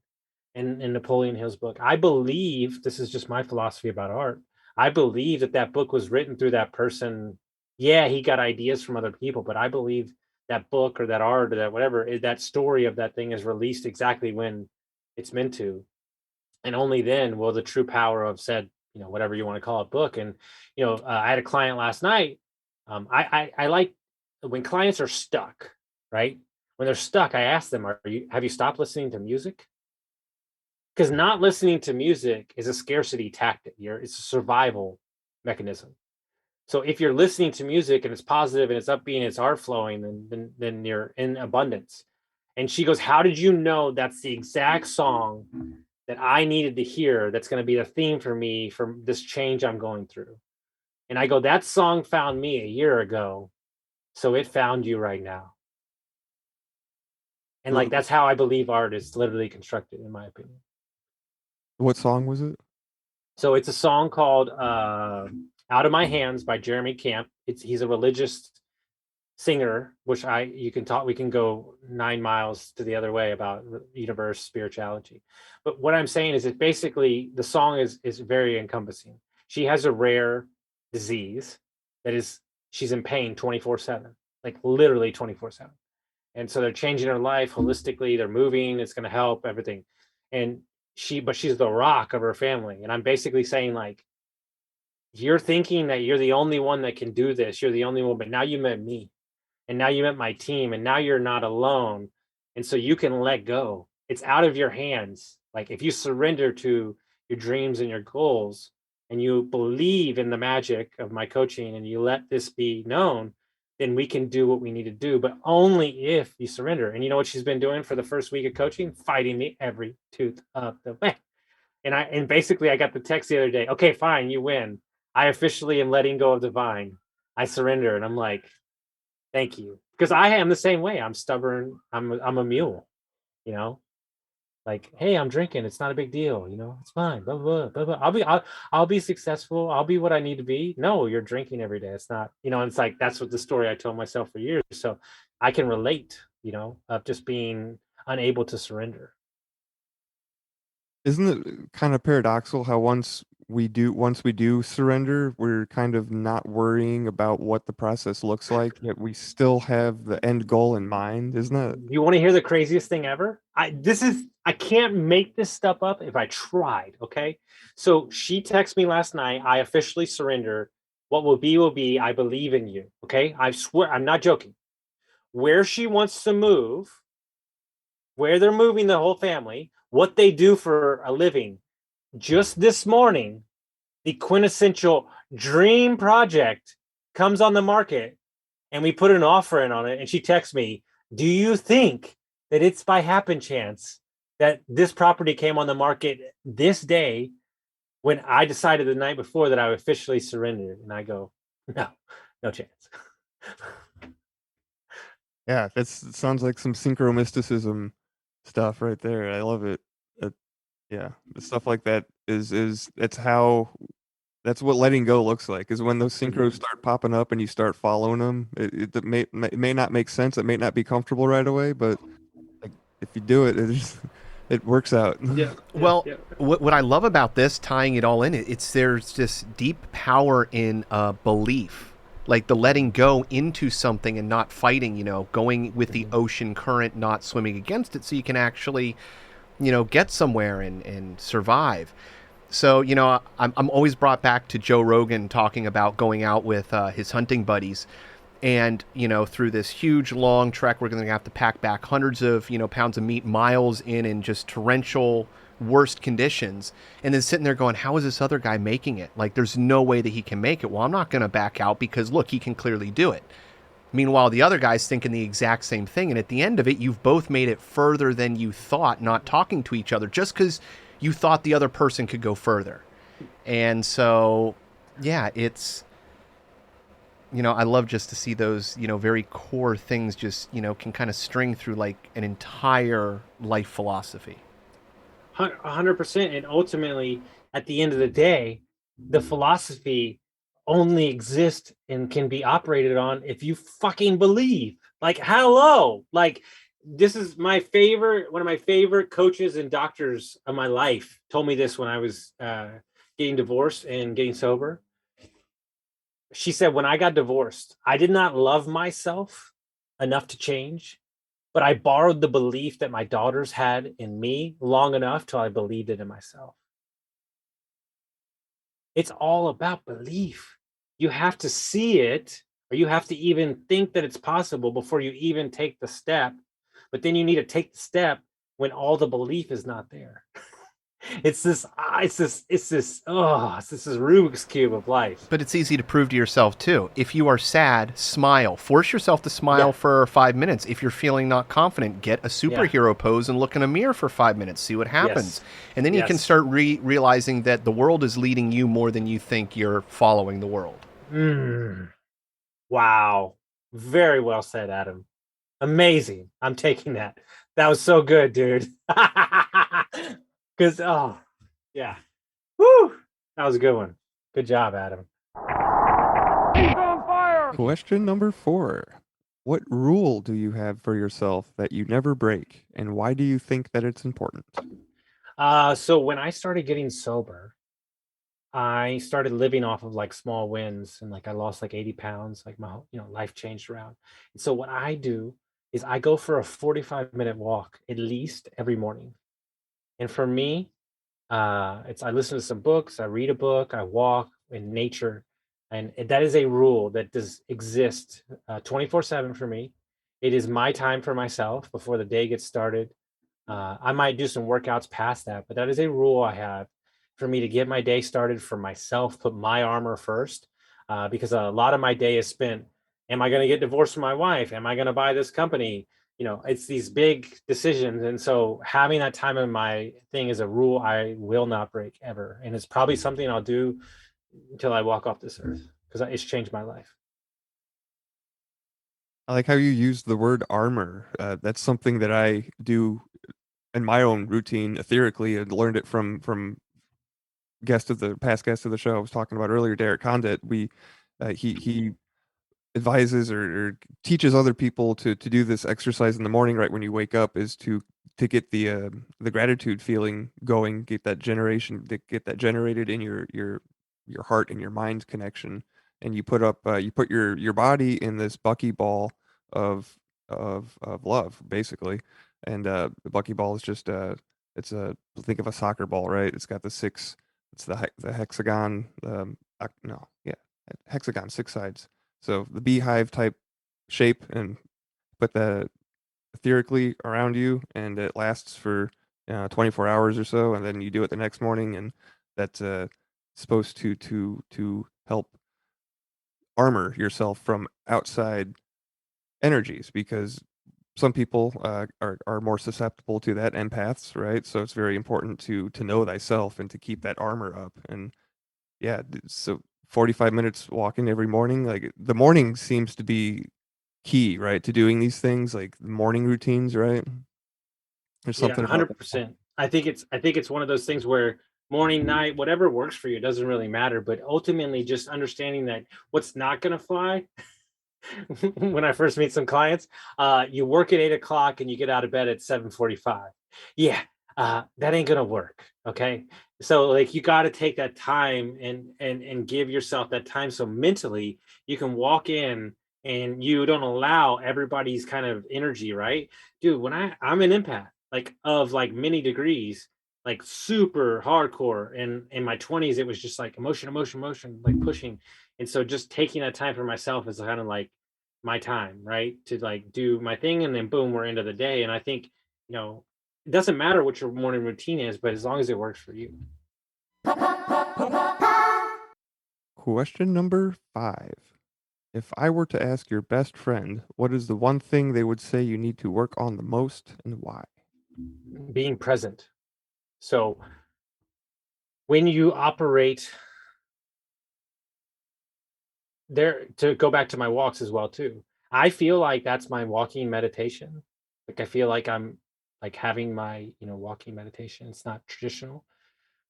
In Napoleon Hill's book, I believe, this is just my philosophy about art, I believe that that book was written through that person. Yeah, he got ideas from other people, but I believe that book or that art or that whatever, that story of that thing is released exactly when it's meant to. And only then will the true power of said, you know, whatever you want to call it, book. And, you know, I had a client last night. I like when clients are stuck, right? When they're stuck, I ask them, have you stopped listening to music? Because not listening to music is a scarcity tactic. It's a survival mechanism. So if you're listening to music and it's positive and it's upbeat and it's art flowing, then you're in abundance. And she goes, how did you know that's the exact song that I needed to hear that's going to be the theme for me for this change I'm going through? And I go, that song found me a year ago, so it found you right now. And like, that's how I believe art is literally constructed, in my opinion. What song was it? So it's a song called Out of My Hands by Jeremy Camp. He's a religious singer, which we can go 9 miles to the other way about universe, spirituality. But what I'm saying is that basically the song is very encompassing. She has a rare disease that is, she's in pain 24/7, like literally 24/7. And so they're changing her life holistically. They're moving. It's going to help everything. And but she's the rock of her family. And I'm basically saying, like, you're thinking that you're the only one that can do this. You're the only one, but now you met me, and now you met my team, and now you're not alone. And so you can let go. It's out of your hands. Like, if you surrender to your dreams and your goals, and you believe in the magic of my coaching, and you let this be known, then we can do what we need to do, but only if you surrender. And you know what she's been doing for the first week of coaching? Fighting me every tooth of the way. And basically I got the text the other day, okay, fine, you win. I officially am letting go of the vine. I surrender. And I'm like, thank you. Because I am the same way. I'm stubborn. I'm a mule, you know, like, hey, I'm drinking. It's not a big deal. You know, it's fine. Blah, blah, blah, blah. I'll be successful. I'll be what I need to be. No, you're drinking every day. It's not, you know, and it's like, that's what the story I told myself for years. So I can relate, you know, of just being unable to surrender. Isn't it kind of paradoxical how once we do surrender, we're kind of not worrying about what the process looks like, yet we still have the end goal in mind, isn't that? You want to hear the craziest thing ever? I can't make this stuff up if I tried, okay? So she texted me last night, I officially surrender. What will be, I believe in you, okay? I swear, I'm not joking. Where she wants to move, where they're moving the whole family, what they do for a living. Just this morning, the quintessential dream project comes on the market, and we put an offer in on it. And she texts me, do you think that it's by happen chance that this property came on the market this day when I decided the night before that I officially surrendered? And I go, no chance. Yeah, it sounds like some synchromysticism stuff right there. I love it. Yeah, the stuff like that that's what letting go looks like. Is when those synchros start popping up and you start following them. It may not make sense. It may not be comfortable right away, but like if you do it, it works out. Yeah. Well, what I love about this, tying it all in, there's this deep power in belief. Like the letting go into something and not fighting, you know, going with the ocean current, not swimming against it, so you can actually, you know, get somewhere and survive. So, you know, I'm always brought back to Joe Rogan talking about going out with his hunting buddies. And, you know, through this huge, long trek, we're going to have to pack back hundreds of, you know, pounds of meat, miles in just torrential, worst conditions. And then sitting there going, how is this other guy making it? Like, there's no way that he can make it. Well, I'm not going to back out because, look, he can clearly do it. Meanwhile, the other guy's thinking the exact same thing. And at the end of it, you've both made it further than you thought, not talking to each other, just because you thought the other person could go further. And so, yeah, I love just to see those, very core things just, can kind of string through like an entire life philosophy. 100%. And ultimately, at the end of the day, the philosophy only exists and can be operated on if you fucking believe. Like, hello. Like, this is my favorite, one of my favorite coaches and doctors of my life told me this when I was getting divorced and getting sober. She said, when I got divorced, I did not love myself enough to change, but I borrowed the belief that my daughters had in me long enough till I believed it in myself. It's all about belief. You have to see it, or you have to even think that it's possible before you even take the step. But then you need to take the step when all the belief is not there. It's this Rubik's Cube of life. But it's easy to prove to yourself too. If you are sad, smile. Force yourself to smile Yeah. for 5 minutes. If you're feeling not confident, get a superhero pose and look in a mirror for 5 minutes. See what happens. Yes. And then you can Yes. start realizing that the world is leading you more than you think you're following the world. Wow. Very well said, Adam. Amazing. I'm taking that. That was so good, dude. Because, oh, yeah. Woo! That was a good one. Good job, Adam. Question number 4. What rule do you have for yourself that you never break, and why do you think that it's important? So when I started getting sober, I started living off of like small wins, and like I lost like 80 pounds, like my life changed around. And so what I do is I go for a 45-minute walk at least every morning. And for me, it's I listen to some books, I read a book, I walk in nature, and that is a rule that does exist 24/7 for me. It is my time for myself before the day gets started. I might do some workouts past that, but that is a rule I have for me to get my day started for myself, put my armor first, because a lot of my day is spent. Am I going to get divorced from my wife? Am I going to buy this company? It's these big decisions. And so having that time in my thing is a rule I will not break ever. And it's probably something I'll do until I walk off this earth because it's changed my life. I like how you use the word armor. That's something that I do in my own routine etherically, and learned it from past guest of the show I was talking about earlier, Derek Condit. He advises or teaches other people to do this exercise in the morning right when you wake up, is to get the gratitude feeling going, get that generated in your heart and your mind connection, and you put your body in this buckyball of love, basically. And the buckyball is just it's a think of a soccer ball, right? It's got the hexagon, no, yeah, hexagon, 6 sides. So the beehive type shape, and put that etherically around you, and it lasts for 24 hours or so, and then you do it the next morning, and that's supposed to help armor yourself from outside energies, because some people are more susceptible to that, empaths, right? So it's very important to know thyself and to keep that armor up. And yeah, so 45 minutes walking every morning, like the morning seems to be key, right, to doing these things, like the morning routines, right? There's Yeah, something about that. 100%. I think it's one of those things where morning, night, whatever works for you, it doesn't really matter. But ultimately, just understanding that what's not going to fly. When I first meet some clients, you work at 8 o'clock and you get out of bed at 7:45. Yeah, that ain't gonna work. Okay, so like you got to take that time and give yourself that time so mentally you can walk in and you don't allow everybody's kind of energy, right? Dude, when I'm an empath, like of like many degrees, like super hardcore. And in my 20s, it was just like emotion, emotion, emotion, like pushing. And so just taking that time for myself is kind of like my time, right? To like do my thing, and then boom, we're into the day. And I think, it doesn't matter what your morning routine is, but as long as it works for you. Question number 5. If I were to ask your best friend, what is the one thing they would say you need to work on the most, and why? Being present. So when you operate there, to go back to my walks as well too, I feel like that's my walking meditation. Like I feel like I'm like having my, walking meditation. It's not traditional,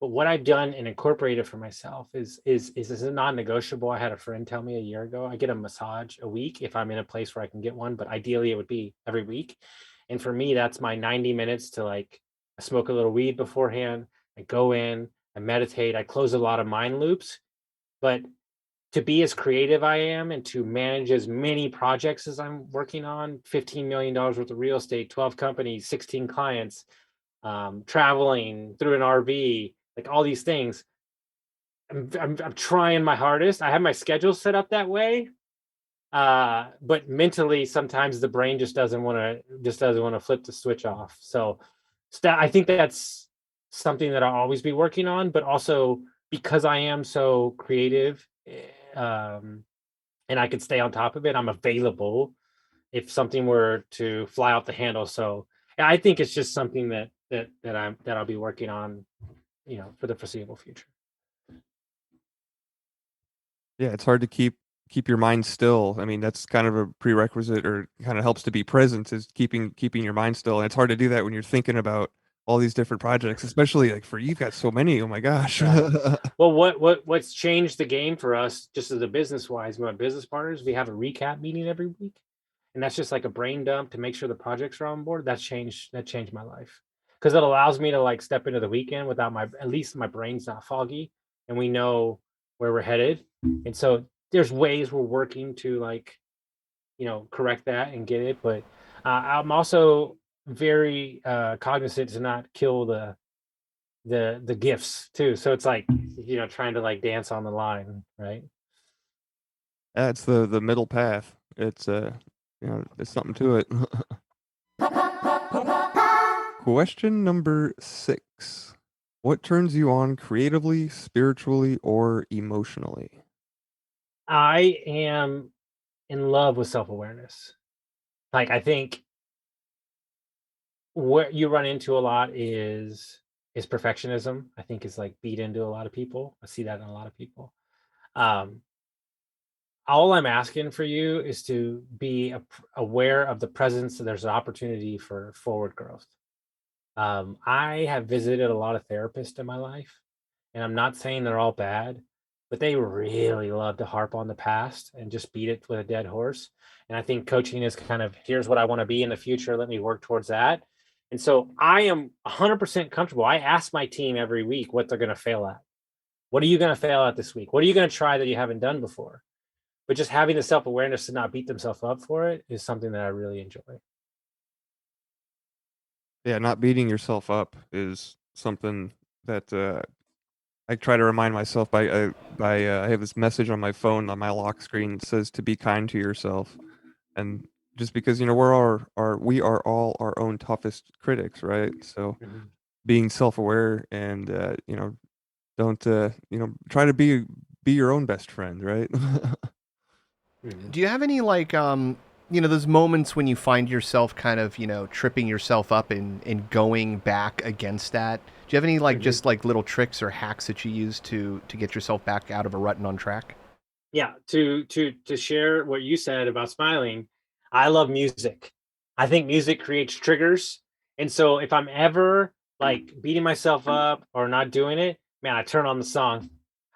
but what I've done and incorporated for myself is a non-negotiable. I had a friend tell me a year ago, I get a massage a week if I'm in a place where I can get one, but ideally it would be every week. And for me, that's my 90 minutes to like, I smoke a little weed beforehand. I go in, I meditate, I close a lot of mind loops. But to be as creative I am and to manage as many projects as I'm working on, $15 million worth of real estate, 12 companies, 16 clients, traveling through an RV, like all these things. I'm trying my hardest. I have my schedule set up that way. But mentally, sometimes the brain just doesn't want to flip the switch off. So I think that's something that I'll always be working on, but also because I am so creative, and I could stay on top of it, I'm available if something were to fly off the handle. So yeah, I think it's just something that I'll be working on, for the foreseeable future. Yeah, it's hard to keep your mind still. I mean, that's kind of a prerequisite, or kind of helps to be present, is keeping your mind still. And it's hard to do that when you're thinking about all these different projects, especially like for you, you've got so many. Oh my gosh. Well, what's changed the game for us, just as a business wise, my business partners, we have a recap meeting every week, and that's just like a brain dump to make sure the projects are on board. That changed my life, because it allows me to like step into the weekend without at least my brain's not foggy, and we know where we're headed. And so there's ways we're working to like, correct that and get it. But I'm also very cognizant to not kill the gifts too. So it's like, trying to like dance on the line, right? Yeah, it's the middle path. It's there's something to it. Question number 6. What turns you on creatively, spiritually, or emotionally? I am in love with self-awareness. Like I think what you run into a lot is perfectionism. I think is like beat into a lot of people. I see that in a lot of people. Um, all I'm asking for you is to be aware of the presence. So there's an opportunity for forward growth. I have visited a lot of therapists in my life, and I'm not saying they're all bad, but they really love to harp on the past and just beat it with a dead horse. And I think coaching is kind of, here's what I want to be in the future. Let me work towards that. And so I am 100% comfortable. I ask my team every week what they're going to fail at. What are you going to fail at this week? What are you going to try that you haven't done before? But just having the self-awareness to not beat themselves up for it is something that I really enjoy. Yeah, not beating yourself up is something that I try to remind myself by I have this message on my phone on my lock screen that says to be kind to yourself. And just because we are all our own toughest critics, right? So Mhm. being self-aware and don't try to be your own best friend, right? Mhm. Do you have any like those moments when you find yourself kind of, tripping yourself up and going back against that? Do you have any like Mhm. just like little tricks or hacks that you use to get yourself back out of a rut and on track? Yeah, to share what you said about smiling, I love music. I think music creates triggers. And so if I'm ever like beating myself up or not doing it, man, I turn on the song.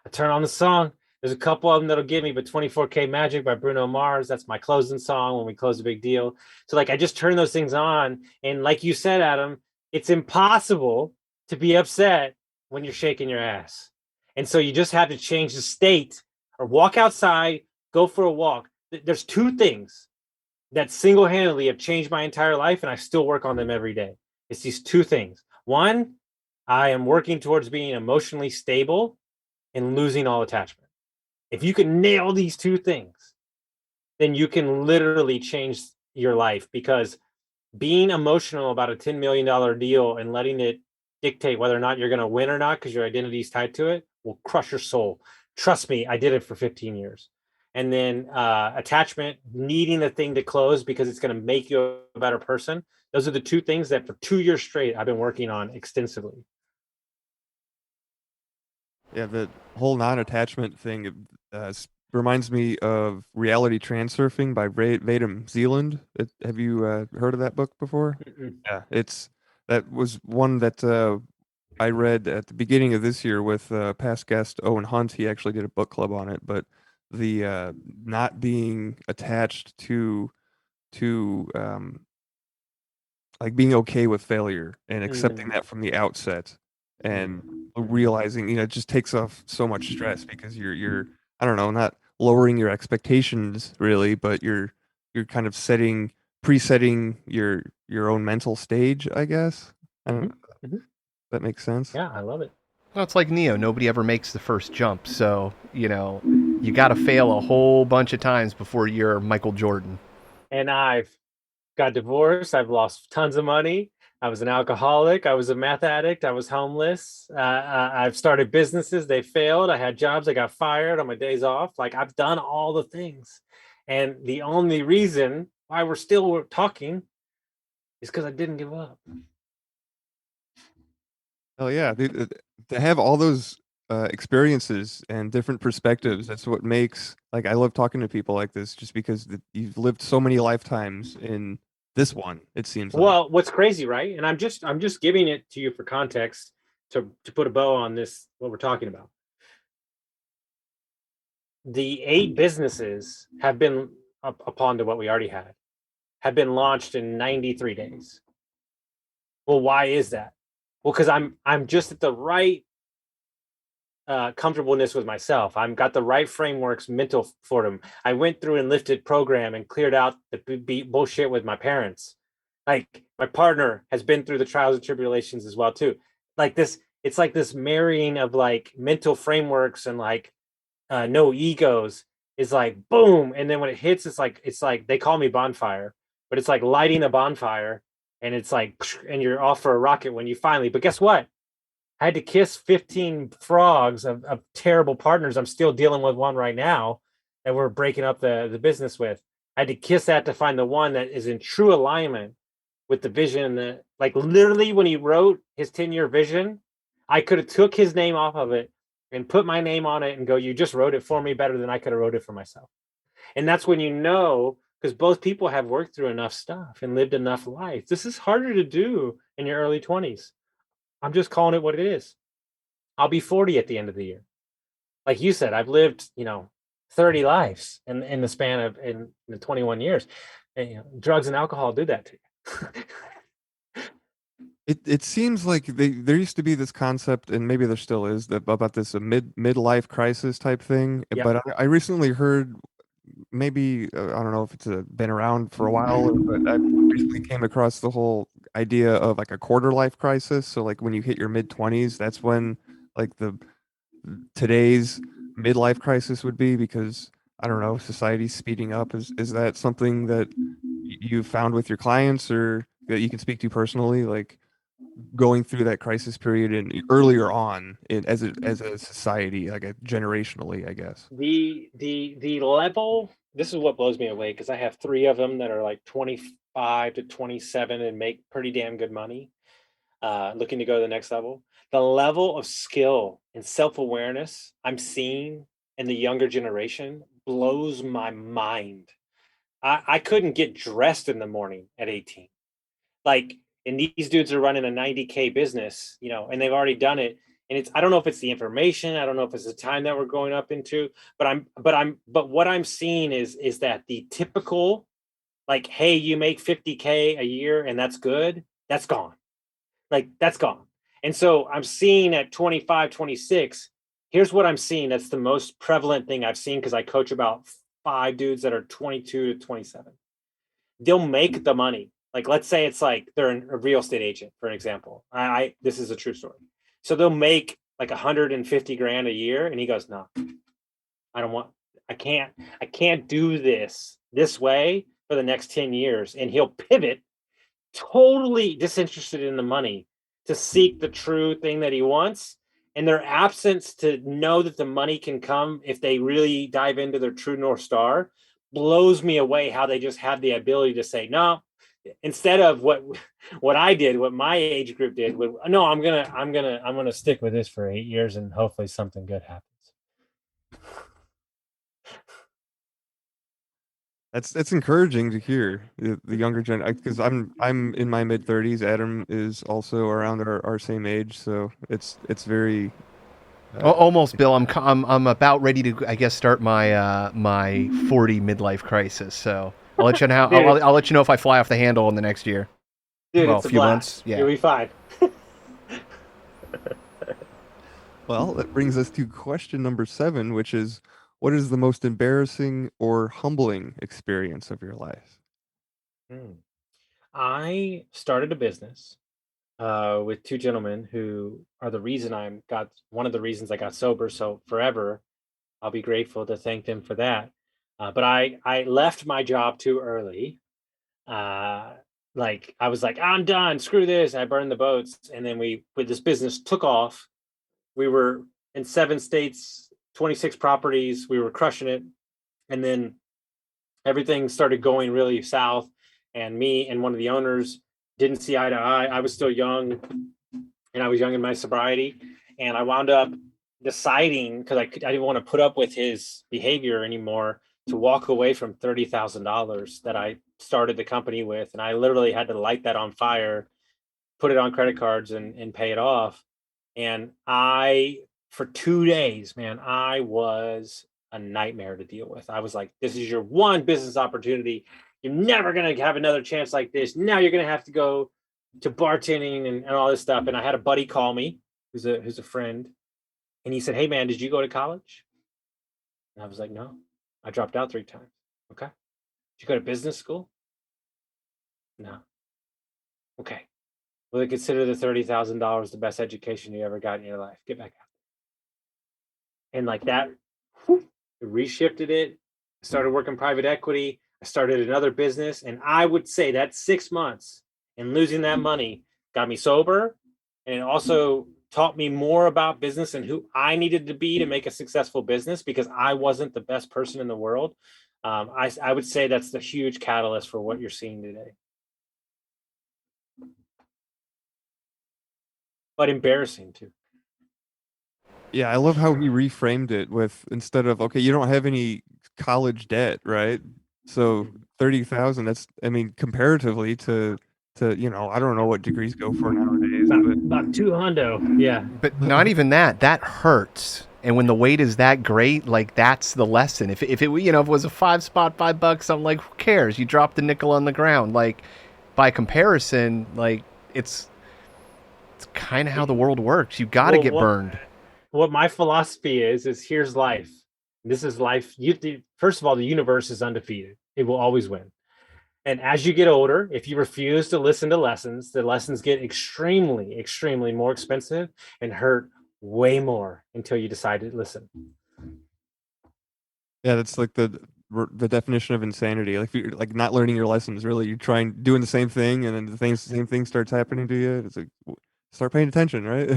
I turn on the song. There's a couple of them that'll give me, but 24K Magic by Bruno Mars, that's my closing song when we close a big deal. So like I just turn those things on. And like you said, Adam, it's impossible to be upset when you're shaking your ass. And so you just have to change the state or walk outside, go for a walk. There's two things that single-handedly have changed my entire life, and I still work on them every day. It's these two things. One, I am working towards being emotionally stable and losing all attachment. If you can nail these two things, then you can literally change your life, because being emotional about a $10 million deal and letting it dictate whether or not you're going to win or not because your identity is tied to it will crush your soul. Trust me, I did it for 15 years. And then attachment, needing the thing to close because it's going to make you a better person. Those are the two things that for 2 years straight I've been working on extensively. Yeah, the whole non-attachment thing, reminds me of Reality Transurfing by Vadum Zeeland. Have you heard of that book before? Mm-mm. Yeah, that was one that I read at the beginning of this year with past guest Owen Hunt. He actually did a book club on it, but the not being attached to like being okay with failure and accepting Mm. that from the outset and realizing, it just takes off so much stress because you're I don't know, not lowering your expectations really, but you're kind of presetting your own mental stage, I guess. I don't know Mhm. if Mhm. that makes sense. Yeah, I love it. Well, it's like Neo. Nobody ever makes the first jump, so you got to fail a whole bunch of times before you're Michael Jordan. And I've got divorced. I've lost tons of money. I was an alcoholic. I was a meth addict. I was homeless. I've started businesses. They failed. I had jobs. I got fired on my days off. Like I've done all the things. And the only reason why we're still talking is because I didn't give up. Oh yeah, dude, to have all those experiences and different perspectives, that's what makes like I love talking to people like this, just because you've lived so many lifetimes in this one. It seems like. Well, what's crazy, right? And I'm just giving it to you for context to put a bow on this, what we're talking about. The 8 businesses have been upon to what we already had, have been launched in 93 days. Well, why is that? Well, because I'm just at the right comfortableness with myself. I've got the right frameworks mental for them. I went through and lifted program and cleared out the bullshit with my parents. Like my partner has been through the trials and tribulations as well too. Like this, it's like this marrying of like mental frameworks and like no egos is like boom, and then when it hits, it's like they call me bonfire, but it's like lighting a bonfire, and it's like and you're off for a rocket when you finally. But guess what? I had to kiss 15 frogs of terrible partners. I'm still dealing with one right now that we're breaking up the business with. I had to kiss that to find the one that is in true alignment with the vision that, like, literally when he wrote his 10-year vision, I could have took his name off of it and put my name on it and go, you just wrote it for me better than I could have wrote it for myself. And that's when because both people have worked through enough stuff and lived enough life. This is harder to do in your early 20s. I'm just calling it what it is. I'll be 40 at the end of the year. Like you said, I've lived, 30 lives in the span of in the 21 years. And, drugs and alcohol do that to you. It seems like there used to be this concept, and maybe there still is, about this midlife crisis type thing. Yep. But I recently heard, maybe I don't know if it's been around for a while, but I recently came across the whole idea of like a quarter life crisis. So like when you hit your mid 20s, that's when like the today's midlife crisis would be, because I don't know, society's speeding up. Is that something that you found with your clients, or that you can speak to personally, like going through that crisis period and earlier on as a society, like generationally, I guess? The level, this is what blows me away because I have 3 of them that are like 25 to 27 and make pretty damn good money, looking to go to the next level. The level of skill and self-awareness I'm seeing in the younger generation blows my mind. I couldn't get dressed in the morning at 18. Like, and these dudes are running a 90K business, and they've already done it. And I don't know if it's the information, I don't know if it's the time that we're going up into, but what I'm seeing is that the typical, like, hey, you make 50K a year and that's good, that's gone. Like, that's gone. And so I'm seeing at 25, 26, here's what I'm seeing. That's the most prevalent thing I've seen because I coach about 5 dudes that are 22 to 27. They'll make the money. Like, let's say it's like they're a real estate agent, for an example. I this is a true story. So they'll make like 150 grand a year, and he goes, "No, I don't want. I can't do this way for the next 10 years." And he'll pivot, totally disinterested in the money, to seek the true thing that he wants. And their absence to know that the money can come if they really dive into their true North Star blows me away, how they just have the ability to say no, instead of what I did, what my age group did. No, I'm gonna stick with this for 8 years and hopefully something good happens. That's encouraging to hear the younger gen, because I'm in my mid-30s. Adam is also around our same age, so it's very Almost, Bill. I'm about ready to, I guess, start my 40 midlife crisis. So I'll let you know. Dude, I'll let you know if I fly off the handle in the next year. dude, Well, a it's a few months. blast. Yeah. You'll be fine. well. That brings us to question number 7, which is, what is the most embarrassing or humbling experience of your life? Hmm. I started a business with two gentlemen who are the reason I'm got one of the reasons I got sober. So forever, I'll be grateful to thank them for that. But I left my job too early. Uh, like I was like, I'm done. Screw this. I burned the boats, and then with this business took off. We were in 7 states, 26 properties. We were crushing it, and then everything started going really south. And me and one of the owners didn't see eye to eye. I was still young, and I was young in my sobriety, and I wound up deciding, because I didn't want to put up with his behavior anymore, to walk away from $30,000 that I started the company with, and I literally had to light that on fire, put it on credit cards, and pay it off. And for 2 days, man, I was a nightmare to deal with. I was like, this is your one business opportunity. You're never going to have another chance like this. Now you're going to have to go to bartending and all this stuff. And I had a buddy call me who's a friend. And he said, hey, man, did you go to college? And I was like, no, I dropped out 3 times. Okay. Did you go to business school? No. Okay. Will they consider the $30,000 the best education you ever got in your life? Get back out. And like that, whew, it reshifted it. I started working private equity. I started another business. And I would say that 6 months and losing that money got me sober. And it also taught me more about business and who I needed to be to make a successful business, because I wasn't the best person in the world. I would say that's the huge catalyst for what you're seeing today. But embarrassing too. Yeah, I love how he reframed it with, instead of, okay, you don't have any college debt, right? So 30,000, that's, I mean, comparatively to, I don't know what degrees go for nowadays, but About 200. Yeah. But not even that. That hurts. And when the weight is that great, like that's the lesson. If it if it was a 5 spot, $5, I'm like, who cares? You drop the nickel on the ground. Like by comparison, like it's kind of how the world works. You got to Well, get burned. what my philosophy is here's life. This is life. First of all, the universe is undefeated. It will always win. And as you get older, if you refuse to listen to lessons, the lessons get extremely, extremely more expensive and hurt way more until you decide to listen. yeah, that's like the definition of insanity. Like, if you're like not learning your lessons, really, you're trying doing the same thing, and then same thing starts happening to you. It's like, start paying attention, right?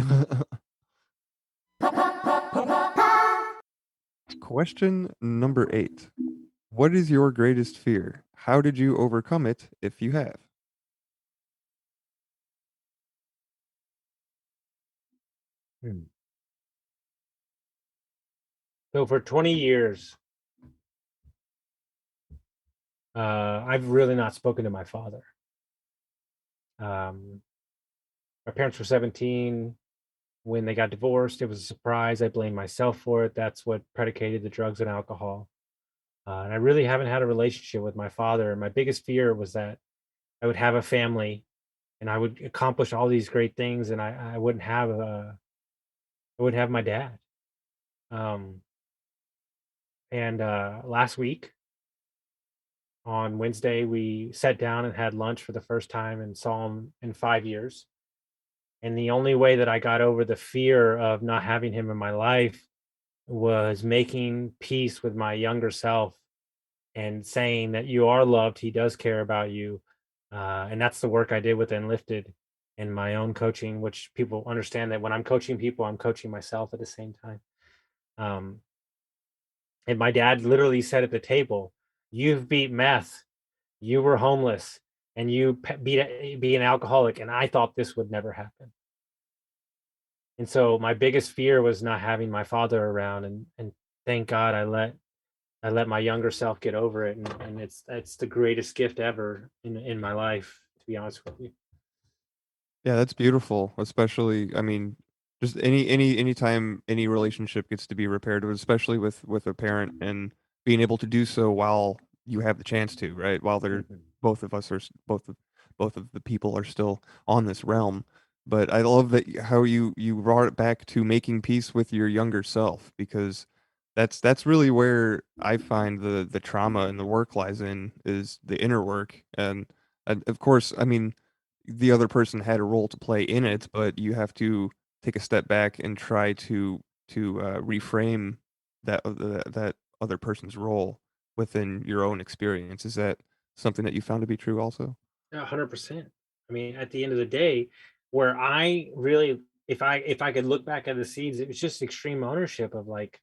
Question number 8. What is your greatest fear? How did you overcome it, if you have? Hmm. So for 20 years, I've really not spoken to my father. My parents were 17 when they got divorced. It was a surprise. I blame myself for it. That's what predicated the drugs and alcohol. And I really haven't had a relationship with my father. My biggest fear was that I would have a family and I would accomplish all these great things, and I wouldn't have my dad. Um, and last week on Wednesday, we sat down and had lunch for the first time and saw him in 5 years. And the only way that I got over the fear of not having him in my life was making peace with my younger self and saying that you are loved. He does care about you. And that's the work I did with Enlifted and my own coaching, which people understand that when I'm coaching people, I'm coaching myself at the same time. Um, and my dad literally said at the table, you've beat meth, you were homeless, and you be an alcoholic. And I thought this would never happen. And so my biggest fear was not having my father around. And thank God I let I let my younger self get over it, and it's the greatest gift ever in my life, to be honest with you. Yeah, that's beautiful, especially, I mean, just anytime any relationship gets to be repaired, especially with a parent and being able to do so while you have the chance to, right? While they're Mhm. both of us are both of the people are still on this realm. But I love that how you brought it back to making peace with your younger self, because that's really where I find the trauma and the work lies in, is the inner work. And of course, I mean, the other person had a role to play in it, but you have to take a step back and try to reframe that other person's role within your own experience. Is that something that you found to be true also? 100%. I mean, at the end of the day, where I really, if I could look back at the seeds, it was just extreme ownership of like,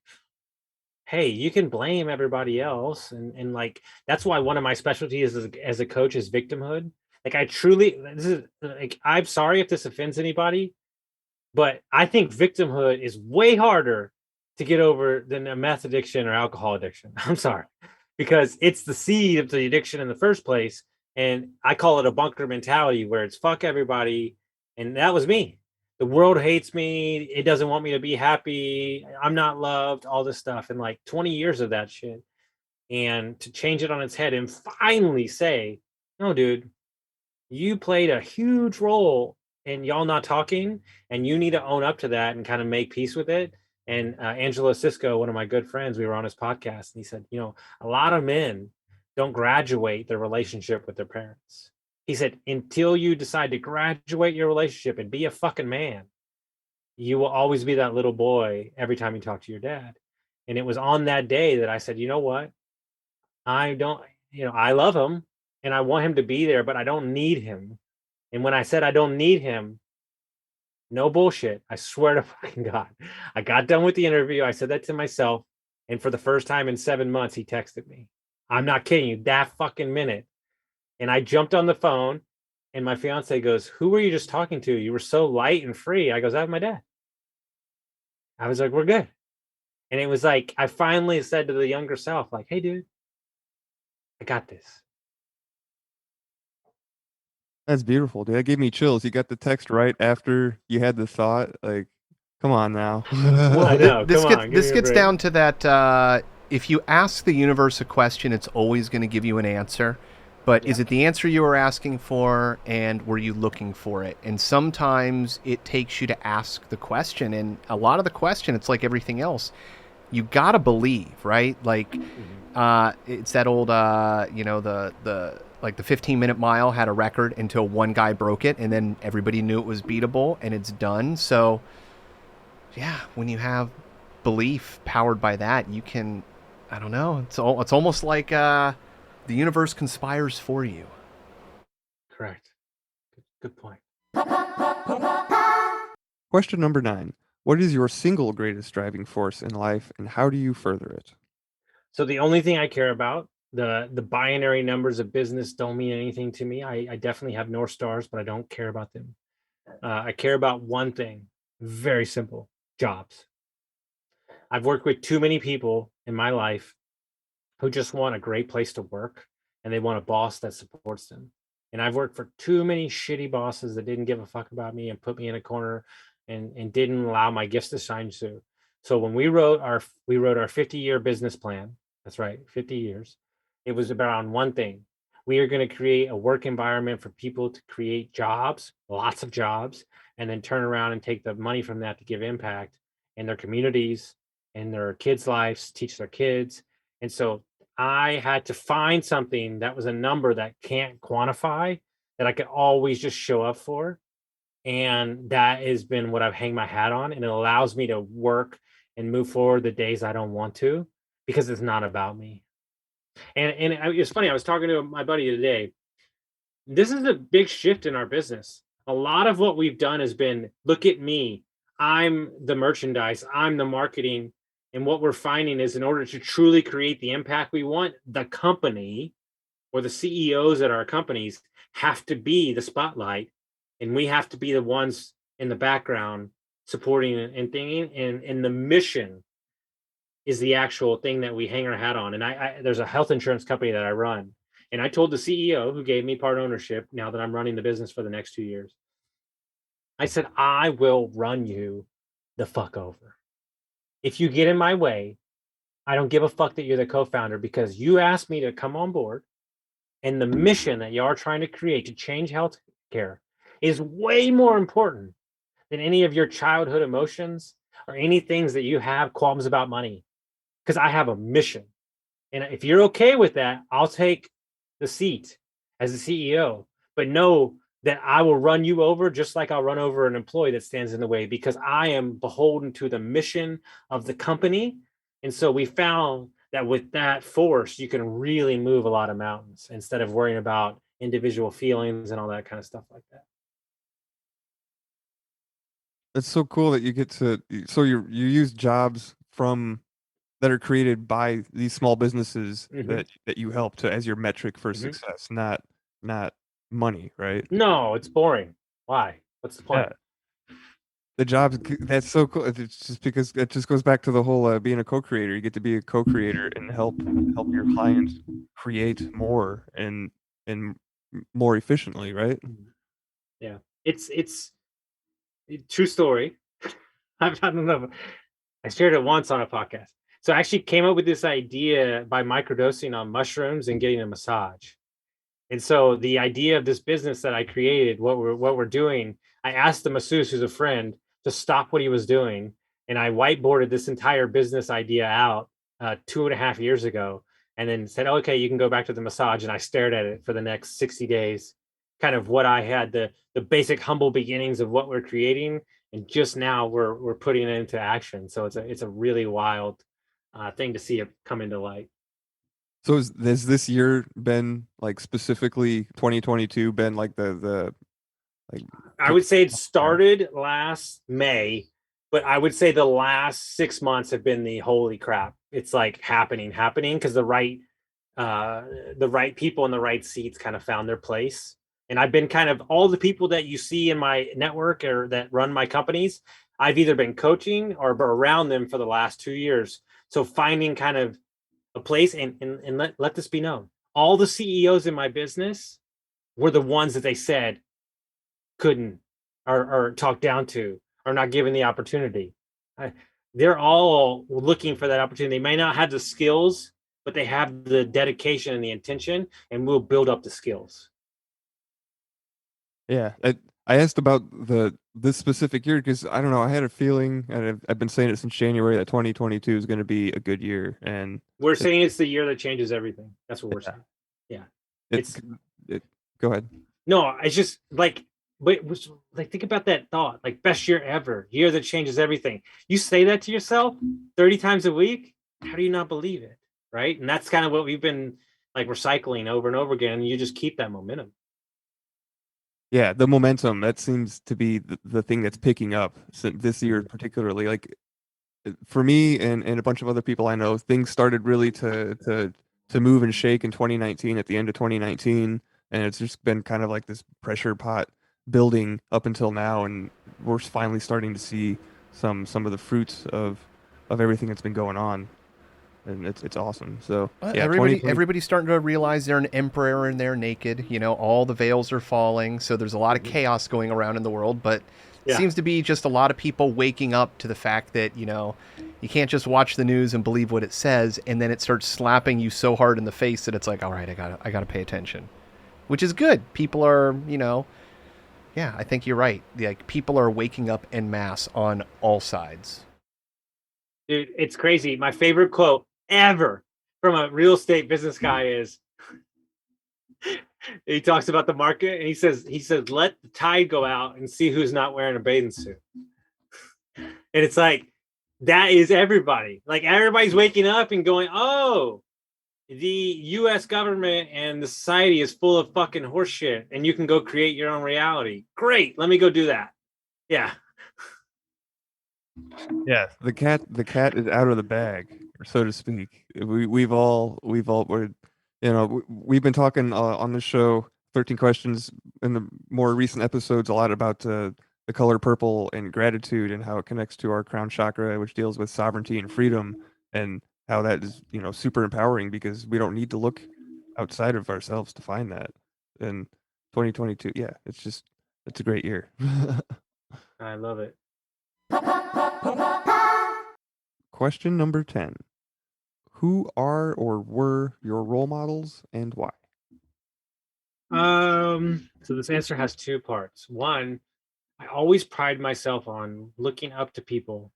hey, you can blame everybody else, and like that's why one of my specialties as a coach is victimhood. Like I truly, this is like, I'm sorry if this offends anybody, but I think victimhood is way harder to get over than a meth addiction or alcohol addiction. I'm sorry, because it's the seed of the addiction in the first place. And I call it a bunker mentality where it's fuck everybody. And that was me. The world hates me. It doesn't want me to be happy. I'm not loved, all this stuff. And like 20 years of that shit. And to change it on its head and finally say, no, dude, you played a huge role in y'all not talking, and you need to own up to that and kind of make peace with it. And Angelo Cisco, one of my good friends, we were on his podcast, and he said, a lot of men don't graduate their relationship with their parents. He said, until you decide to graduate your relationship and be a fucking man, you will always be that little boy every time you talk to your dad. And it was on that day that I said, you know what? I don't, I love him and I want him to be there, but I don't need him. And when I said I don't need him, no bullshit. I swear to fucking God. I got done with the interview. I said that to myself. And for the first time in 7 months, he texted me. I'm not kidding you, that fucking minute. And I jumped on the phone and my fiance goes, who were you just talking to? You were so light and free. I goes, I have my dad. I was like, we're good. And it was like, I finally said to the younger self, like, hey, dude, I got this. That's beautiful, dude. That gave me chills. You got the text right after you had the thought. Like, come on now. I Well, know. Come on. Give this me a gets break. down to that. If you ask the universe a question, it's always going to give you an answer. But is Yeah. it the answer you were asking for, and were you looking for it? And sometimes it takes you to ask the question, and a lot of the question, it's like everything else. You gotta believe, right? Like, Mhm. it's that old, the like the 15-minute mile had a record until one guy broke it, and then everybody knew it was beatable, and it's done. So, yeah, when you have belief powered by that, you can, I don't know, it's almost like the universe conspires for you. Correct. Good point. Question number 9. What is your single greatest driving force in life, and how do you further it? So the only thing I care about, the binary numbers of business don't mean anything to me. I definitely have North Stars, but I don't care about them. I care about one thing, very simple: jobs. I've worked with too many people in my life who just want a great place to work and they want a boss that supports them. And I've worked for too many shitty bosses that didn't give a fuck about me and put me in a corner and didn't allow my gifts to shine through. So when we wrote our 50-year business plan, that's right, 50 years, it was about on one thing. We are going to create a work environment for people to create jobs, lots of jobs, and then turn around and take the money from that to give impact in their communities, in their kids' lives, teach their kids. And so I had to find something that was a number that can't quantify, that I could always just show up for. And that has been what I've hang my hat on. And it allows me to work and move forward the days I don't want to, because it's not about me. It's funny, I was talking to my buddy today. This is a big shift in our business. A lot of what we've done has been, look at me. I'm the merchandise, I'm the marketing. And what we're finding is, in order to truly create the impact we want, the company or the CEOs at our companies have to be the spotlight. And we have to be the ones in the background supporting and thinking. And the mission is the actual thing that we hang our hat on. And there's a health insurance company that I run. And I told the CEO, who gave me part ownership now that I'm running the business for the next 2 years, I said, I will run you the fuck over. If you get in my way, I don't give a fuck that you're the co-founder, because you asked me to come on board, and the mission that you are trying to create to change healthcare is way more important than any of your childhood emotions or any things that you have qualms about money, because I have a mission. And if you're okay with that, I'll take the seat as the CEO, but know that I will run you over just like I'll run over an employee that stands in the way, because I am beholden to the mission of the company. And so we found that with that force, you can really move a lot of mountains instead of worrying about individual feelings and all that kind of stuff like that. It's so cool that you get to, so you use jobs from that are created by these small businesses Mhm. that you help to as your metric for Mhm. success, not money, right? No, it's boring. Why? What's the point? Yeah. The jobs, that's so cool. It's just because it just goes back to the whole being a co-creator. You get to be a co-creator and help your clients create more and more efficiently, right? Yeah. It's true story. I don't know. I shared it once on a podcast. So I actually came up with this idea by microdosing on mushrooms and getting a massage. And so the idea of this business that I created, what we're doing, I asked the masseuse, who's a friend, to stop what he was doing, and I whiteboarded this entire business idea out 2.5 years ago, and then said, "Okay, you can go back to the massage." And I stared at it for the next 60 days, kind of what I had, the basic humble beginnings of what we're creating, and just now we're putting it into action. So it's a really wild thing to see it come into light. So has this year been like specifically 2022 been like the like I would say it started last May, but I would say the last 6 months have been the holy crap. It's like happening because the right people in the right seats kind of found their place. And I've been kind of, all the people that you see in my network or that run my companies, I've either been coaching or around them for the last 2 years. So finding kind of a place, and let this be known. All the CEOs in my business were the ones that they said couldn't, or talked down to, or not given the opportunity. They're all looking for that opportunity. They may not have the skills, but they have the dedication and the intention, and we'll build up the skills. Yeah, I asked about this specific year because I don't know. I had a feeling, and I've been saying it since January, that 2022 is going to be a good year, and We're saying it's the year that changes everything. That's what we're saying. Yeah, it's go ahead. no, it's just like, but like, think about that thought, like, best year ever, year that changes everything. You say that to yourself 30 times a week. How do you not believe it? Right. And that's kind of what we've been like recycling over and over again. And you just keep that momentum. Yeah, the momentum, that seems to be the thing that's picking up this year particularly. Like for me and a bunch of other people I know, things started really to move and shake in 2019, at the end of 2019, and it's just been kind of like this pressure pot building up until now, and we're finally starting to see some of the fruits of everything that's been going on, and it's awesome. So yeah, Everybody's starting to realize they're an emperor and they're naked. You know, all the veils are falling, so there's a lot of chaos going around in the world. But it seems to be just a lot of people waking up to the fact that, you know, you can't just watch the news and believe what it says, and then it starts slapping you so hard in the face that it's like, all right, I gotta pay attention, which is good. People are, you know, yeah, I think you're right. Like, people are waking up en masse on all sides. Dude, it's crazy. My favorite quote ever from a real estate business guy is, he talks about the market, and he says, let the tide go out and see who's not wearing a bathing suit. And it's like, that is everybody. Like, everybody's waking up and going, oh, the US government and the society is full of fucking horseshit, and you can go create your own reality. Great. Let me go do that. Yeah. Yeah, the cat is out of the bag, so to speak. We've all we're, you know, we've been talking on the show 13 questions in the more recent episodes a lot about the color purple and gratitude and how it connects to our crown chakra, which deals with sovereignty and freedom. and how that is, super empowering because we don't need to look outside of ourselves to find that. And 2022, yeah, it's a great year. I love it. Question number 10. Who are or were your role models and why? So this answer has two parts. One, I always pride myself on looking up to people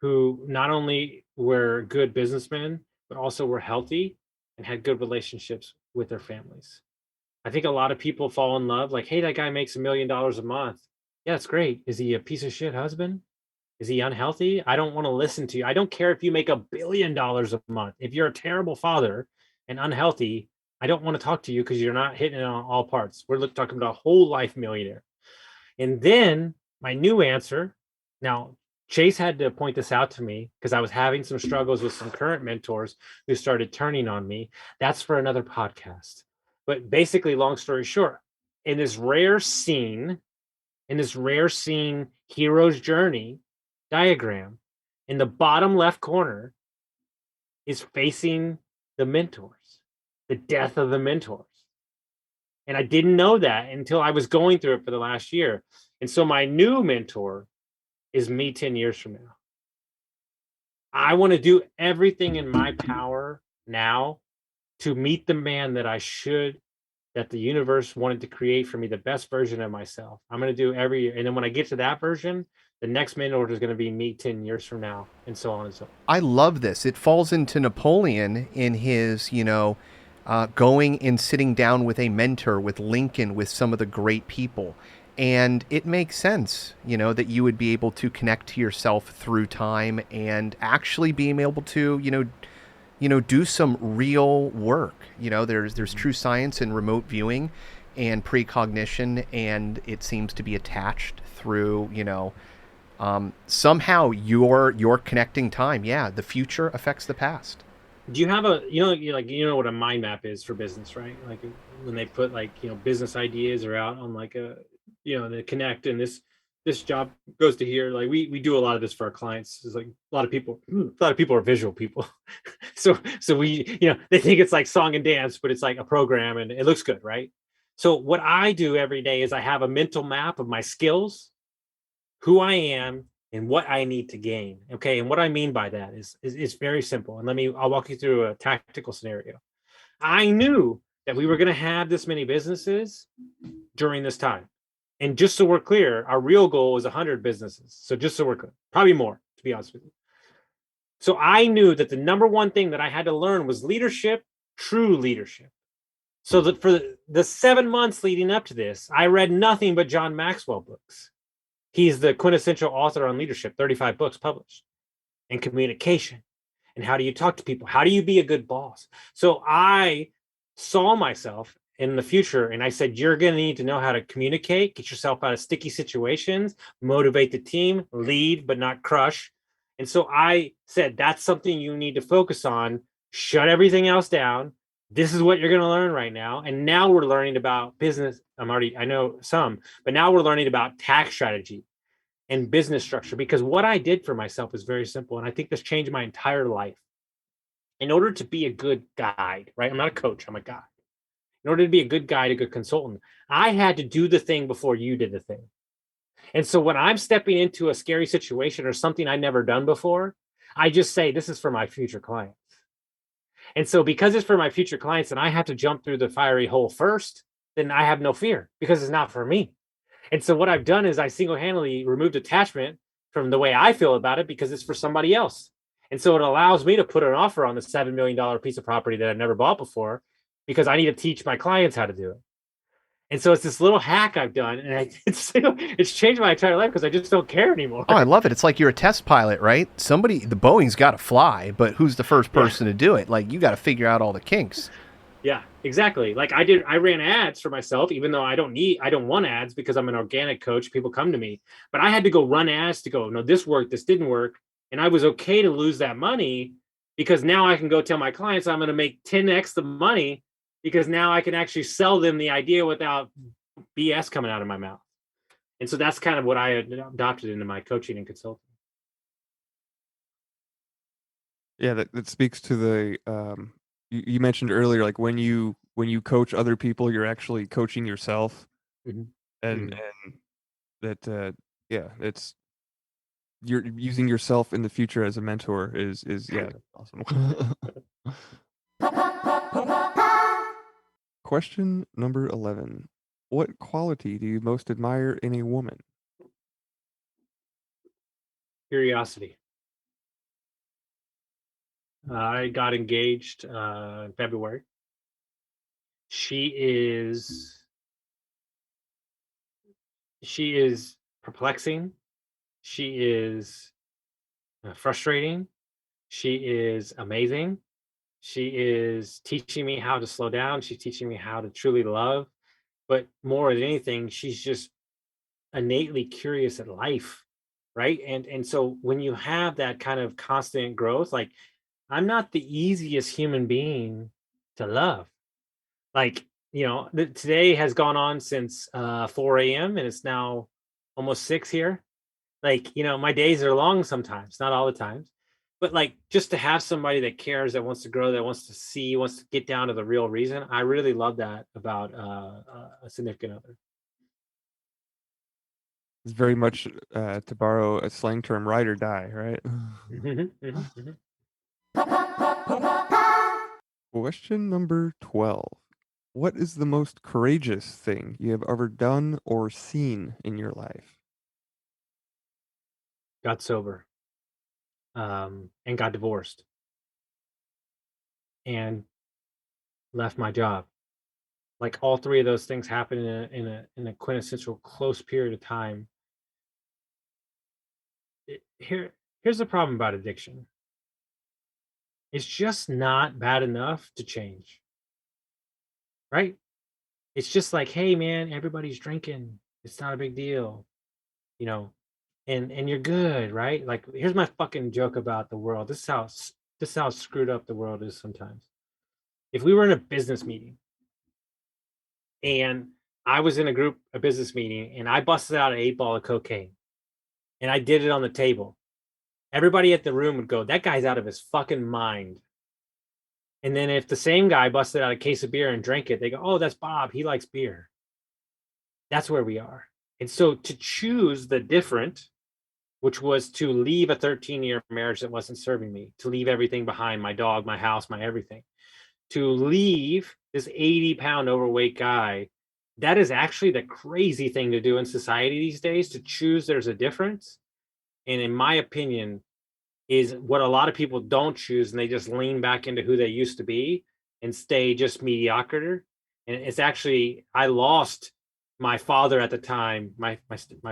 who not only were good businessmen, but also were healthy and had good relationships with their families. I think a lot of people fall in love like, hey, that guy makes $1 million a month. Yeah, it's great. Is he a piece of shit husband? Is he unhealthy? I don't want to listen to you. I don't care if you make $1 billion a month. If you're a terrible father and unhealthy, I don't want to talk to you because you're not hitting it on all parts. We're talking about a whole life millionaire. And then my new answer. Now, Chase had to point this out to me because I was having some struggles with some current mentors who started turning on me. That's for another podcast. But basically, long story short, in this rare scene, hero's journey diagram, in the bottom left corner is facing the mentors, the death of the mentors. And I didn't know that until I was going through it for the last year. And so my new mentor is me 10 years from now. I want to do everything in my power now to meet the man that I should, that the universe wanted to create for me, the best version of myself. I'm going to do every year. And then when I get to that version, the next mentor is going to be me 10 years from now, and so on and so on. I love this. It falls into Napoleon in his, going and sitting down with a mentor, with Lincoln, with some of the great people. And it makes sense, that you would be able to connect to yourself through time and actually being able to, do some real work. There's true science in remote viewing and precognition, and it seems to be attached through, somehow you're connecting time. Yeah, the future affects the past. Do you have what a mind map is for business, right? Like when they put business ideas are out on they connect, and this job goes to here. Like we do a lot of this for our clients. It's like a lot of people are visual people. so we, they think it's like song and dance, but it's like a program and it looks good, right? So what I do every day is I have a mental map of my skills, who I am, and what I need to gain. Okay. And what I mean by that is very simple. And I'll walk you through a tactical scenario. I knew that we were going to have this many businesses during this time. And just so we're clear, our real goal is 100 businesses. So just so we're clear, probably more, to be honest with you. So I knew that the number one thing that I had to learn was leadership, true leadership. So that for the 7 months leading up to this, I read nothing but John Maxwell books. He's the quintessential author on leadership, 35 books published, and communication. And how do you talk to people? How do you be a good boss? So I saw myself in the future and I said, you're going to need to know how to communicate, get yourself out of sticky situations, motivate the team, lead, but not crush. And so I said, that's something you need to focus on. Shut everything else down. This is what you're going to learn right now. And now we're learning about business. I know some, but now we're learning about tax strategy and business structure, because what I did for myself is very simple. And I think this changed my entire life. In order to be a good guide, right? I'm not a coach, I'm a guide. In order to be a good guide, a good consultant, I had to do the thing before you did the thing. And so when I'm stepping into a scary situation or something I've never done before, I just say, this is for my future clients. And so because it's for my future clients and I have to jump through the fiery hole first, then I have no fear because it's not for me. And so what I've done is I single-handedly removed attachment from the way I feel about it because it's for somebody else. And so it allows me to put an offer on the $7 million piece of property that I've never bought before because I need to teach my clients how to do it. And so it's this little hack I've done, and it's changed my entire life because I just don't care anymore. Oh, I love it. It's like you're a test pilot, right? The Boeing's got to fly, but who's the first person to do it? Like, you got to figure out all the kinks. Yeah, exactly. Like I ran ads for myself, even though I don't want ads because I'm an organic coach. People come to me, but I had to go run ads to go, no, this worked, this didn't work. And I was okay to lose that money because now I can go tell my clients I'm going to make 10x the money because now I can actually sell them the idea without BS coming out of my mouth. And so that's kind of what I adopted into my coaching and consulting. Yeah, that speaks to the you mentioned earlier, like when you coach other people, you're actually coaching yourself, Mhm. and Mhm. that yeah, it's you're using yourself in the future as a mentor is yeah, that's awesome. Question number 11. What quality do you most admire in a woman? Curiosity. I got engaged in February. She is she is perplexing. She is frustrating. She is amazing. She is teaching me how to slow down. She's teaching me how to truly love. But more than anything, she's just innately curious at life, right? And so when you have that kind of constant growth, like I'm not the easiest human being to love. Like, today has gone on since 4 a.m. and it's now almost 6 here. Like, my days are long sometimes, not all the times. But like just to have somebody that cares, that wants to grow, that wants to see, wants to get down to the real reason. I really love that about a significant other. It's very much to borrow a slang term, ride or die, right? Mhm, mhm, mhm. Question number 12. What is the most courageous thing you have ever done or seen in your life? Got sober, and got divorced and left my job. Like all three of those things happened in a quintessential close period of time. Here's the problem about addiction. It's just not bad enough to change, right? It's just like, hey man, everybody's drinking. It's not a big deal, you know, and you're good, right? Like, here's my fucking joke about the world. This is how screwed up the world is sometimes. If we were in a business meeting and I was in a business meeting, and I busted out an 8 ball of cocaine and I did it on the table, everybody at the room would go, that guy's out of his fucking mind. And then if the same guy busted out a case of beer and drank it, they go, oh, that's Bob. He likes beer. That's where we are. And so to choose the different, which was to leave a 13-year marriage that wasn't serving me, to leave everything behind, my dog, my house, my everything, to leave this 80-pound overweight guy, that is actually the crazy thing to do in society these days, to choose there's a difference. And in my opinion, is what a lot of people don't choose, and they just lean back into who they used to be and stay just mediocre. And it's actually, I lost my father at the time, my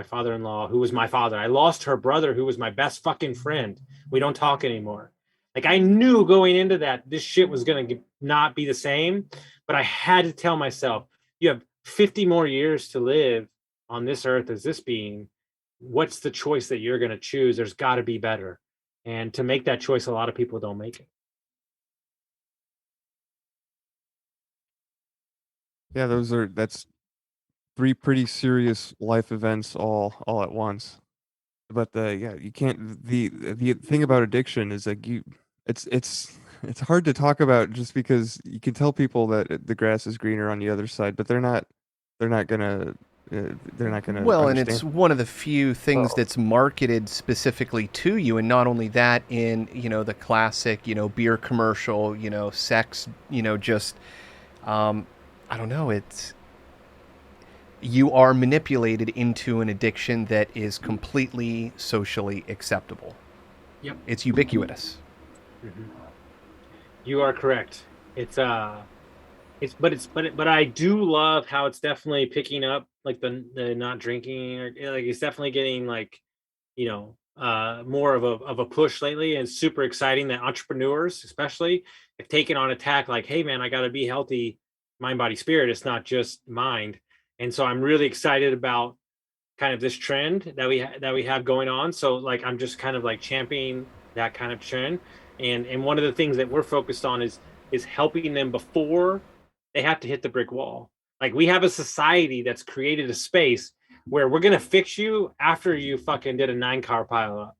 father-in-law, who was my father. I lost her brother, who was my best fucking friend. We don't talk anymore. Like, I knew going into that this shit was going to not be the same, but I had to tell myself, you have 50 more years to live on this earth as this being. What's the choice that you're going to choose? There's got to be better. And to make that choice, a lot of people don't make it. Yeah, that's three pretty serious life events all at once. But yeah, you can't the thing about addiction is like it's hard to talk about just because you can tell people that the grass is greener on the other side, but they're not gonna they're not gonna Well, and understand. it's one of the few things Well, that's marketed specifically to you, and not only that, in the classic beer commercial, sex, just I don't know, it's you are manipulated into an addiction that is completely socially acceptable. Yep. It's ubiquitous. Mhm. You are correct. But I do love how it's definitely picking up, like the not drinking, or like it's definitely getting like, more of a push lately, and it's super exciting that entrepreneurs especially have taken on attack, like, hey man, I got to be healthy, mind, body, spirit. It's not just mind. And so I'm really excited about kind of this trend that we have going on. So like I'm just kind of like championing that kind of trend. And one of the things that we're focused on is helping them before they have to hit the brick wall. Like, we have a society that's created a space where we're gonna fix you after you fucking did a 9-car pile up.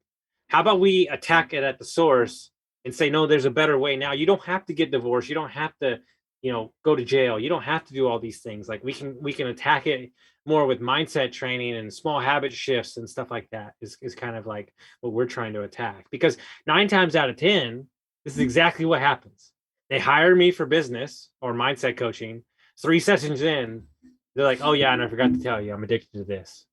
How about we attack it at the source and say, no, there's a better way now. You don't have to get divorced. You don't have to, go to jail. You don't have to do all these things. Like we can attack it more with mindset training and small habit shifts and stuff like that is kind of like what we're trying to attack. Because 9 times out of 10, this is exactly what happens. They hire me for business or mindset coaching. 3 sessions in, they're like, oh yeah, and I forgot to tell you, I'm addicted to this.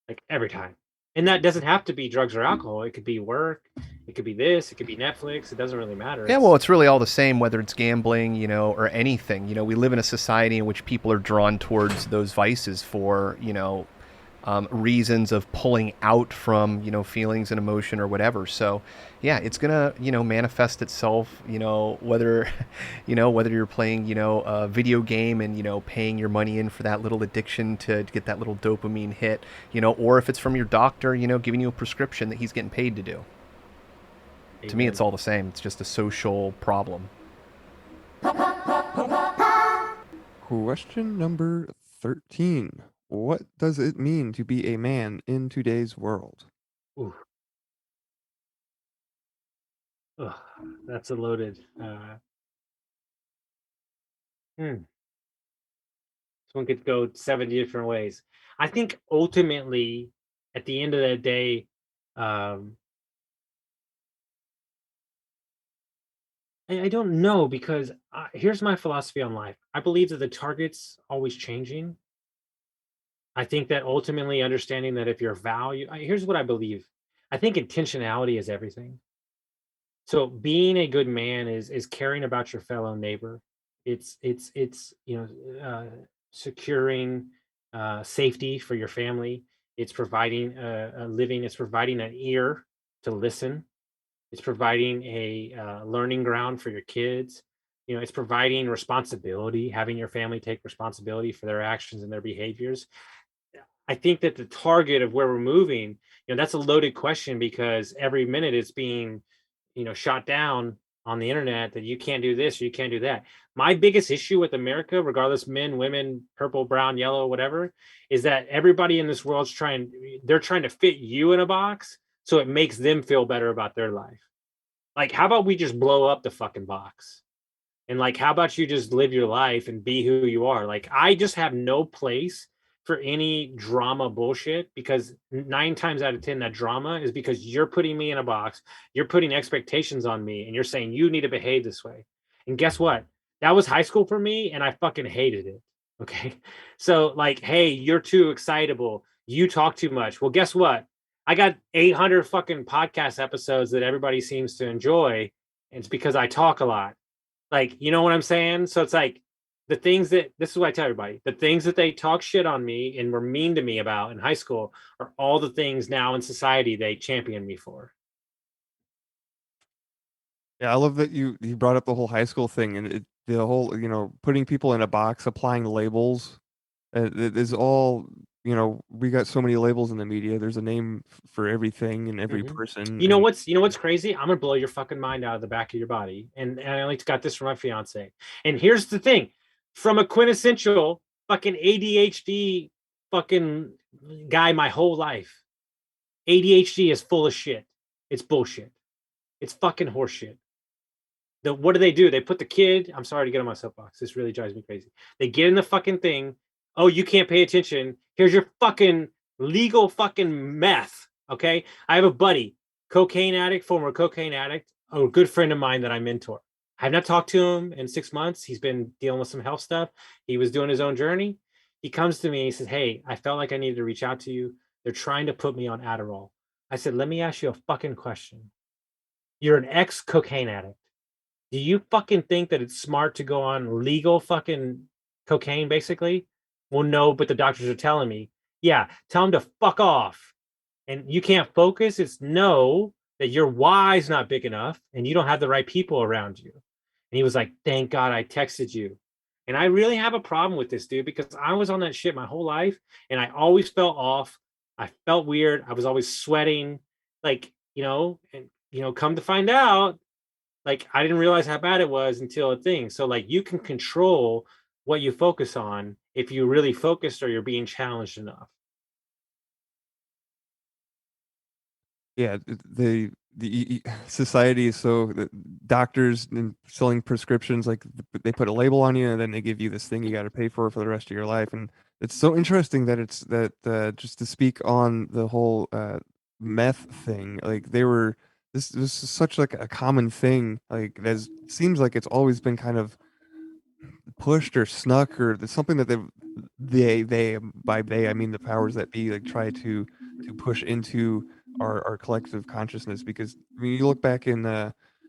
Like every time. And that doesn't have to be drugs or alcohol. It could be work. It could be this. It could be Netflix. It doesn't really matter. Yeah, well, it's really all the same, whether it's gambling, or anything. We live in a society in which people are drawn towards those vices for, reasons of pulling out from, feelings and emotion or whatever. So, yeah, it's gonna, manifest itself, whether, whether you're playing, a video game and, paying your money in for that little addiction to get that little dopamine hit, or if it's from your doctor, giving you a prescription that he's getting paid to do. Amen. To me, it's all the same. It's just a social problem. Question number 13. What does it mean to be a man in today's world? Ooh. Ugh, that's a loaded. Someone could go 70 different ways. I think ultimately, at the end of the day, I don't know, because here's my philosophy on life. I believe that the target's always changing. I think that ultimately understanding that if your value, here's what I believe. I think intentionality is everything. So being a good man is caring about your fellow neighbor. It's securing safety for your family. It's providing a living. It's providing an ear to listen. It's providing a learning ground for your kids. It's providing responsibility, having your family take responsibility for their actions and their behaviors. I think that the target of where we're moving, that's a loaded question, because every minute it's being, shot down on the internet that you can't do this, or you can't do that. My biggest issue with America, regardless, men, women, purple, brown, yellow, whatever, is that everybody in this world's they're trying to fit you in a box so it makes them feel better about their life. Like, how about we just blow up the fucking box? And like, how about you just live your life and be who you are? Like, I just have no place for any drama bullshit, because 9 times out of 10, that drama is because you're putting me in a box. You're putting expectations on me and you're saying you need to behave this way. And guess what? That was high school for me and I fucking hated it. Okay. So like, hey, you're too excitable. You talk too much. Well, guess what? I got 800 fucking podcast episodes that everybody seems to enjoy. And it's because I talk a lot. Like, you know what I'm saying? So it's like, this is what I tell everybody, the things that they talk shit on me and were mean to me about in high school are all the things now in society they champion me for. Yeah, I love that you brought up the whole high school thing, and the whole, putting people in a box, applying labels. It is all, we got so many labels in the media. There's a name for everything and every person. You know what's crazy? I'm gonna blow your fucking mind out of the back of your body. And I only got this from my fiance. And here's the thing: from a quintessential fucking ADHD fucking guy my whole life, ADHD is full of shit. It's bullshit. It's fucking horseshit. What do? They put the kid. I'm sorry to get on my soapbox. This really drives me crazy. They get in the fucking thing. Oh, you can't pay attention. Here's your fucking legal fucking meth. Okay. I have a buddy, cocaine addict, former cocaine addict, a good friend of mine that I mentor. I have not talked to him in 6 months. He's been dealing with some health stuff. He was doing his own journey. He comes to me and he says, hey, I felt like I needed to reach out to you. They're trying to put me on Adderall. I said, let me ask you a fucking question. You're an ex-cocaine addict. Do you fucking think that it's smart to go on legal fucking cocaine, basically? Well, no, but the doctors are telling me. Yeah, tell them to fuck off. And you can't focus. It's no, that your why's not big enough and you don't have the right people around you. And he was like, thank God I texted you. And I really have a problem with this, dude, because I was on that shit my whole life and I always felt off. I felt weird. I was always sweating, like, come to find out, like, I didn't realize how bad it was until a thing. So like, you can control what you focus on if you really focused or you're being challenged enough. Yeah, the society is so doctors and selling prescriptions, like they put a label on you and then they give you this thing you got to pay for the rest of your life. And it's so interesting that it's that just to speak on the whole meth thing, like they were this is such like a common thing, like that seems like it's always been kind of pushed or snuck, or there's something that they by they I mean the powers that be, like try to push into our collective consciousness. Because I mean, you look back in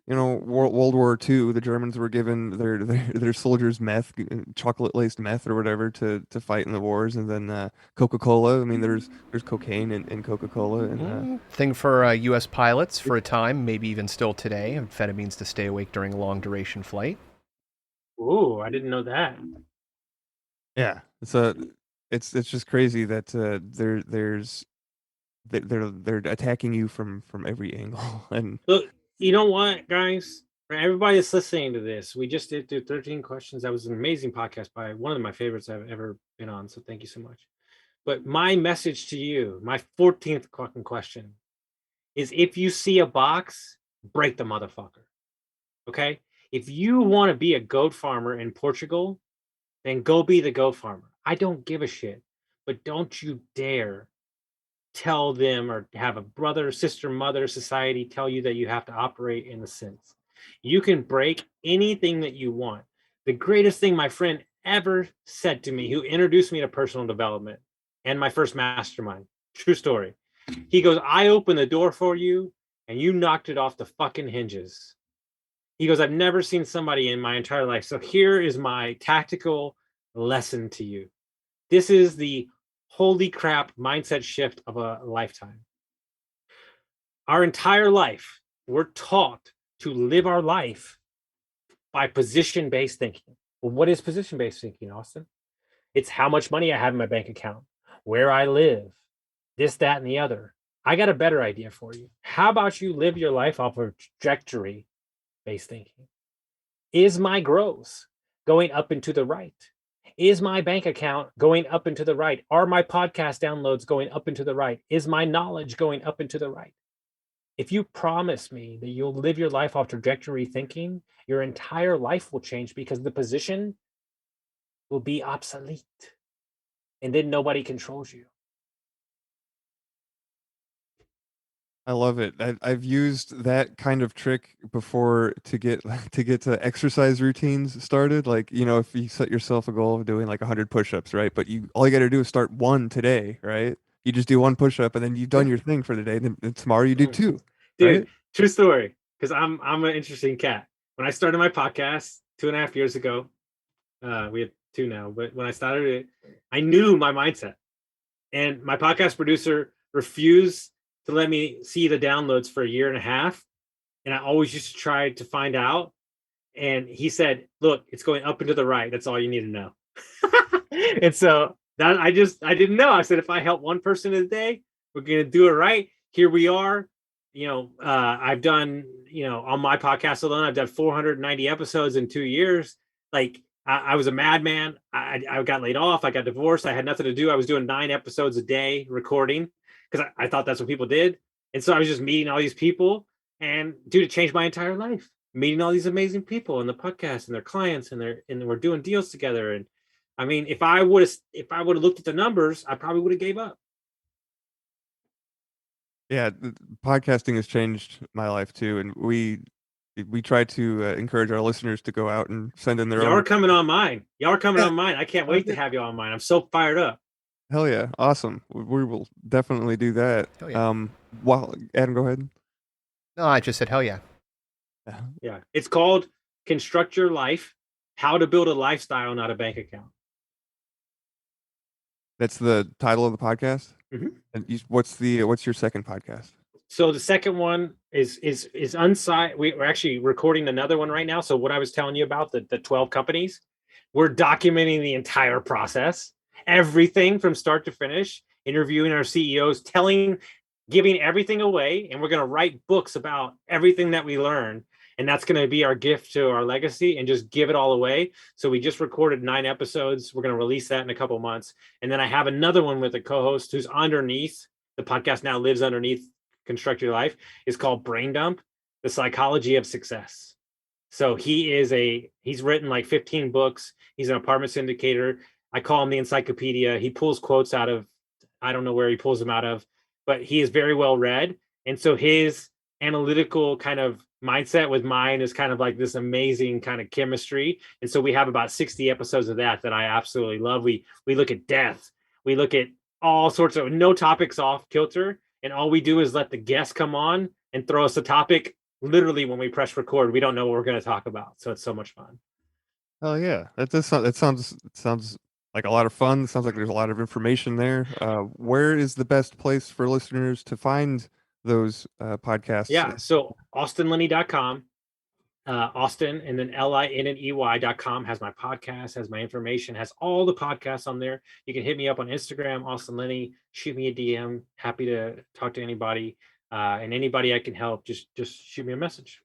World War II, the Germans were given their soldiers meth, chocolate laced meth or whatever, to fight in the wars. And then Coca-Cola, I mean there's cocaine in Coca-Cola. And Thing for U.S. pilots for a time, maybe even still today, amphetamines to stay awake during a long duration flight. Ooh, I didn't know that. yeah, it's just crazy that they're attacking you from every angle. And Look, you know what, guys? For everybody that's listening to this, we just did do 13 questions. That was an amazing podcast by one of my favorites I've ever been on. So thank you so much. But my message to you, my 14th fucking question, is if you see a box, break the motherfucker. Okay? If you want to be a goat farmer in Portugal, then go be the goat farmer. I don't give a shit. But don't you dare tell them or have a brother, sister, mother, society tell you that you have to operate in the sense. You can break anything that you want. The greatest thing my friend ever said to me, who introduced me to personal development and my first mastermind, true story. He goes, I opened the door for you and you knocked it off the fucking hinges. He goes, I've never seen somebody in my entire life. So here is my tactical lesson to you. This is the holy crap mindset shift of a lifetime. Our entire life, we're taught to live our life by position-based thinking. Well, what is position-based thinking, Austin? It's how much money I have in my bank account, where I live, this, that, and the other. I got a better idea for you. How about you live your life off of trajectory-based thinking? Is my growth going up and to the right? Is my bank account going up and to the right? Are my podcast downloads going up and to the right? Is my knowledge going up and to the right? If you promise me that you'll live your life off trajectory thinking, your entire life will change because the position will be obsolete. And then nobody controls you. I love it. I've used that kind of trick before to get to exercise routines started. Like, if you set yourself a goal of doing like 100 push-ups, right? But all you got to do is start one today, right? You just do one push-up and then you've done your thing for the day. Then tomorrow you do two, Dude, right? true story. Because I'm an interesting cat. When I started my podcast 2.5 years ago, we have 2 now, but when I started it, I knew my mindset. And my podcast producer refused to let me see the downloads for 1.5 years. And I always used to try to find out. And he said, look, it's going up and to the right. That's all you need to know. And so that I didn't know. I said, if I help one person a day, we're going to do it right. Here we are. I've done, on my podcast alone, I've done 490 episodes in 2 years. Like I was a madman. I got laid off. I got divorced. I had nothing to do. I was doing 9 episodes a day recording because I thought that's what people did. And so I was just meeting all these people, and dude, it changed my entire life. Meeting all these amazing people in the podcast and their clients, and we're doing deals together. And I mean, if I would have looked at the numbers, I probably would have gave up. Yeah, podcasting has changed my life too, and we try to encourage our listeners to go out and send in their Y'all own. are coming on mine. I can't wait to have you on mine. I'm so fired up. Hell yeah, awesome. We will definitely do that. Hell yeah. Well, Adam, go ahead. No, I just said hell yeah. Yeah, it's called Construct Your Life: How to Build a Lifestyle, Not a Bank Account. That's the title of the podcast. Mhm. And what's your second podcast? So the second one is Unsigned. We're actually recording another one right now. So what I was telling you about, the 12 companies, we're documenting the entire process, everything from start to finish, interviewing our CEOs, giving everything away. And we're going to write books about everything that we learn. And that's going to be our gift to our legacy, and just give it all away. So we just recorded 9 episodes. We're going to release that in a couple months. And then I have another one with a co-host who's underneath. The podcast now lives underneath construct your life, is called Brain Dump: The Psychology of Success. So he's written like 15 books. He's an apartment syndicator. I call him the encyclopedia. He pulls quotes out of, I don't know where he pulls them out of, but he is very well read. And so his analytical kind of mindset with mine is kind of like this amazing kind of chemistry. And so we have about 60 episodes of that I absolutely love. We look at death. We look at all sorts of, no topics off kilter. And all we do is let the guest come on and throw us a topic. Literally, when we press record, we don't know what we're going to talk about. So it's so much fun. Oh yeah, it sounds like a lot of fun. It sounds like there's a lot of information there. Where is the best place for listeners to find those podcasts? Yeah, so austinlinney.com, Austin, and then LINNEY.com has my podcast, has my information, has all the podcasts on there. You can hit me up on Instagram, Austin Linney, shoot me a DM. Happy to talk to anybody, and anybody I can help, just shoot me a message.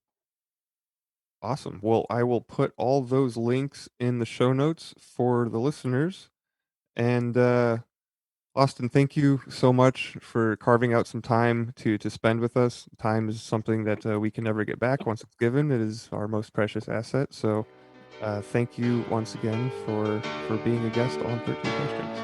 Awesome. Well, I will put all those links in the show notes for the listeners. And Austin, thank you so much for carving out some time to spend with us. Time is something that we can never get back once it's given. It is our most precious asset. So thank you once again for being a guest on 13 Questions.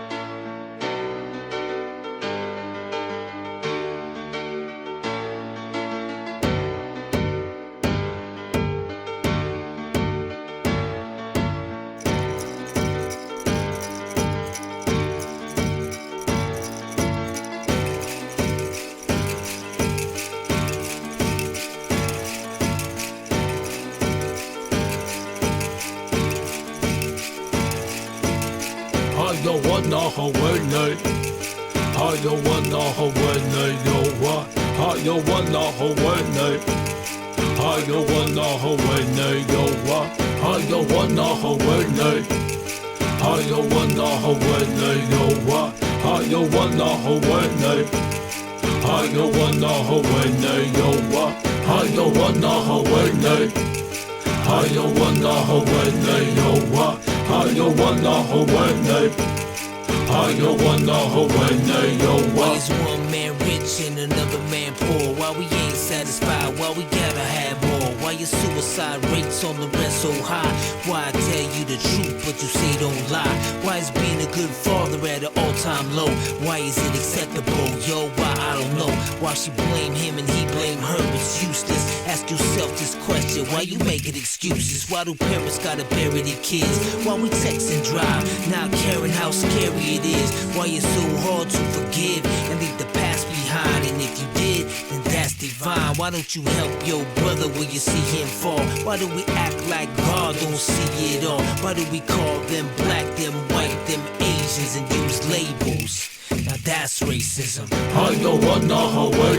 Why is one man rich and another man poor? Why we ain't satisfied? Why we gotta have more? Why your suicide rates on the rest so high? Why I tell you the truth but you say don't lie? Why is being a good father at an all-time low? Why is it acceptable? Yo, why I don't know. Why she blame him and he blame her? It's useless. Ask yourself this question. Why you making excuses? Why do parents gotta bury their kids? Why we text and drive, not caring how scary it is? Why it's so hard to forgive and leave the past behind? And if you did, then that's divine. Why don't you help your brother when you see him fall? Why do we act like God don't see it all? Why do we call them black, them white, them Asians and use labels? Now that's racism. I don't wanna why?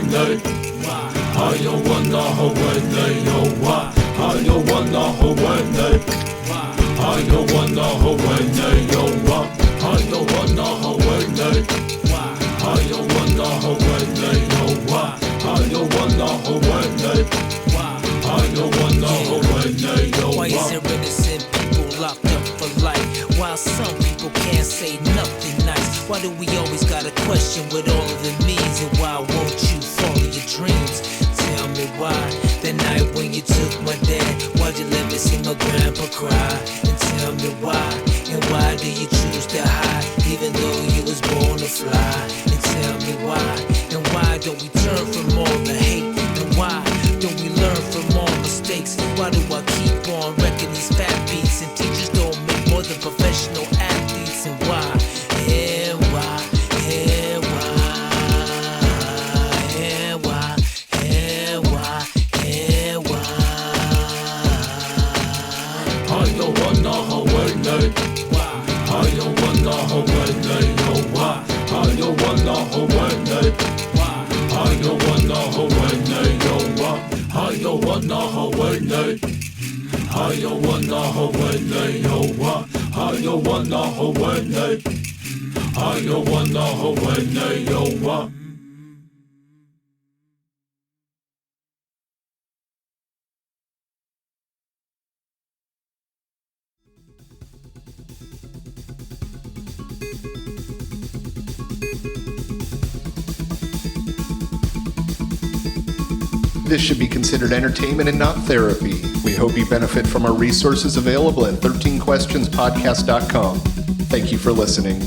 I don't wanna why? I don't wanna why? I don't wanna why? I don't wanna why? I don't wanna why? I don't wanna why? I don't wanna Why is there innocent people locked up for life, while some people can't say nothing nice? Why do we always gotta question what all of it means? And why won't you follow your dreams? Tell me why. The night when you took my dad, why'd you let me see my grandpa cry? And tell me why. And why do you choose to hide, even though you was born to fly? And tell me why. And why don't we turn from all the hate? And why don't we learn from all mistakes? Why do I keep on wrecking these fat beats? And teachers don't make more than professional athletes? And why? And why? And why? And why? And why? And why? I don't wanna why? I don't wanna why? I don't wanna why? I don't wanna why? I don't wanna why? I don't wanna why? I don't wanna why? I don't wanna why? This should be considered entertainment and not therapy. We hope you benefit from our resources available at 13questionspodcast.com. Thank you for listening.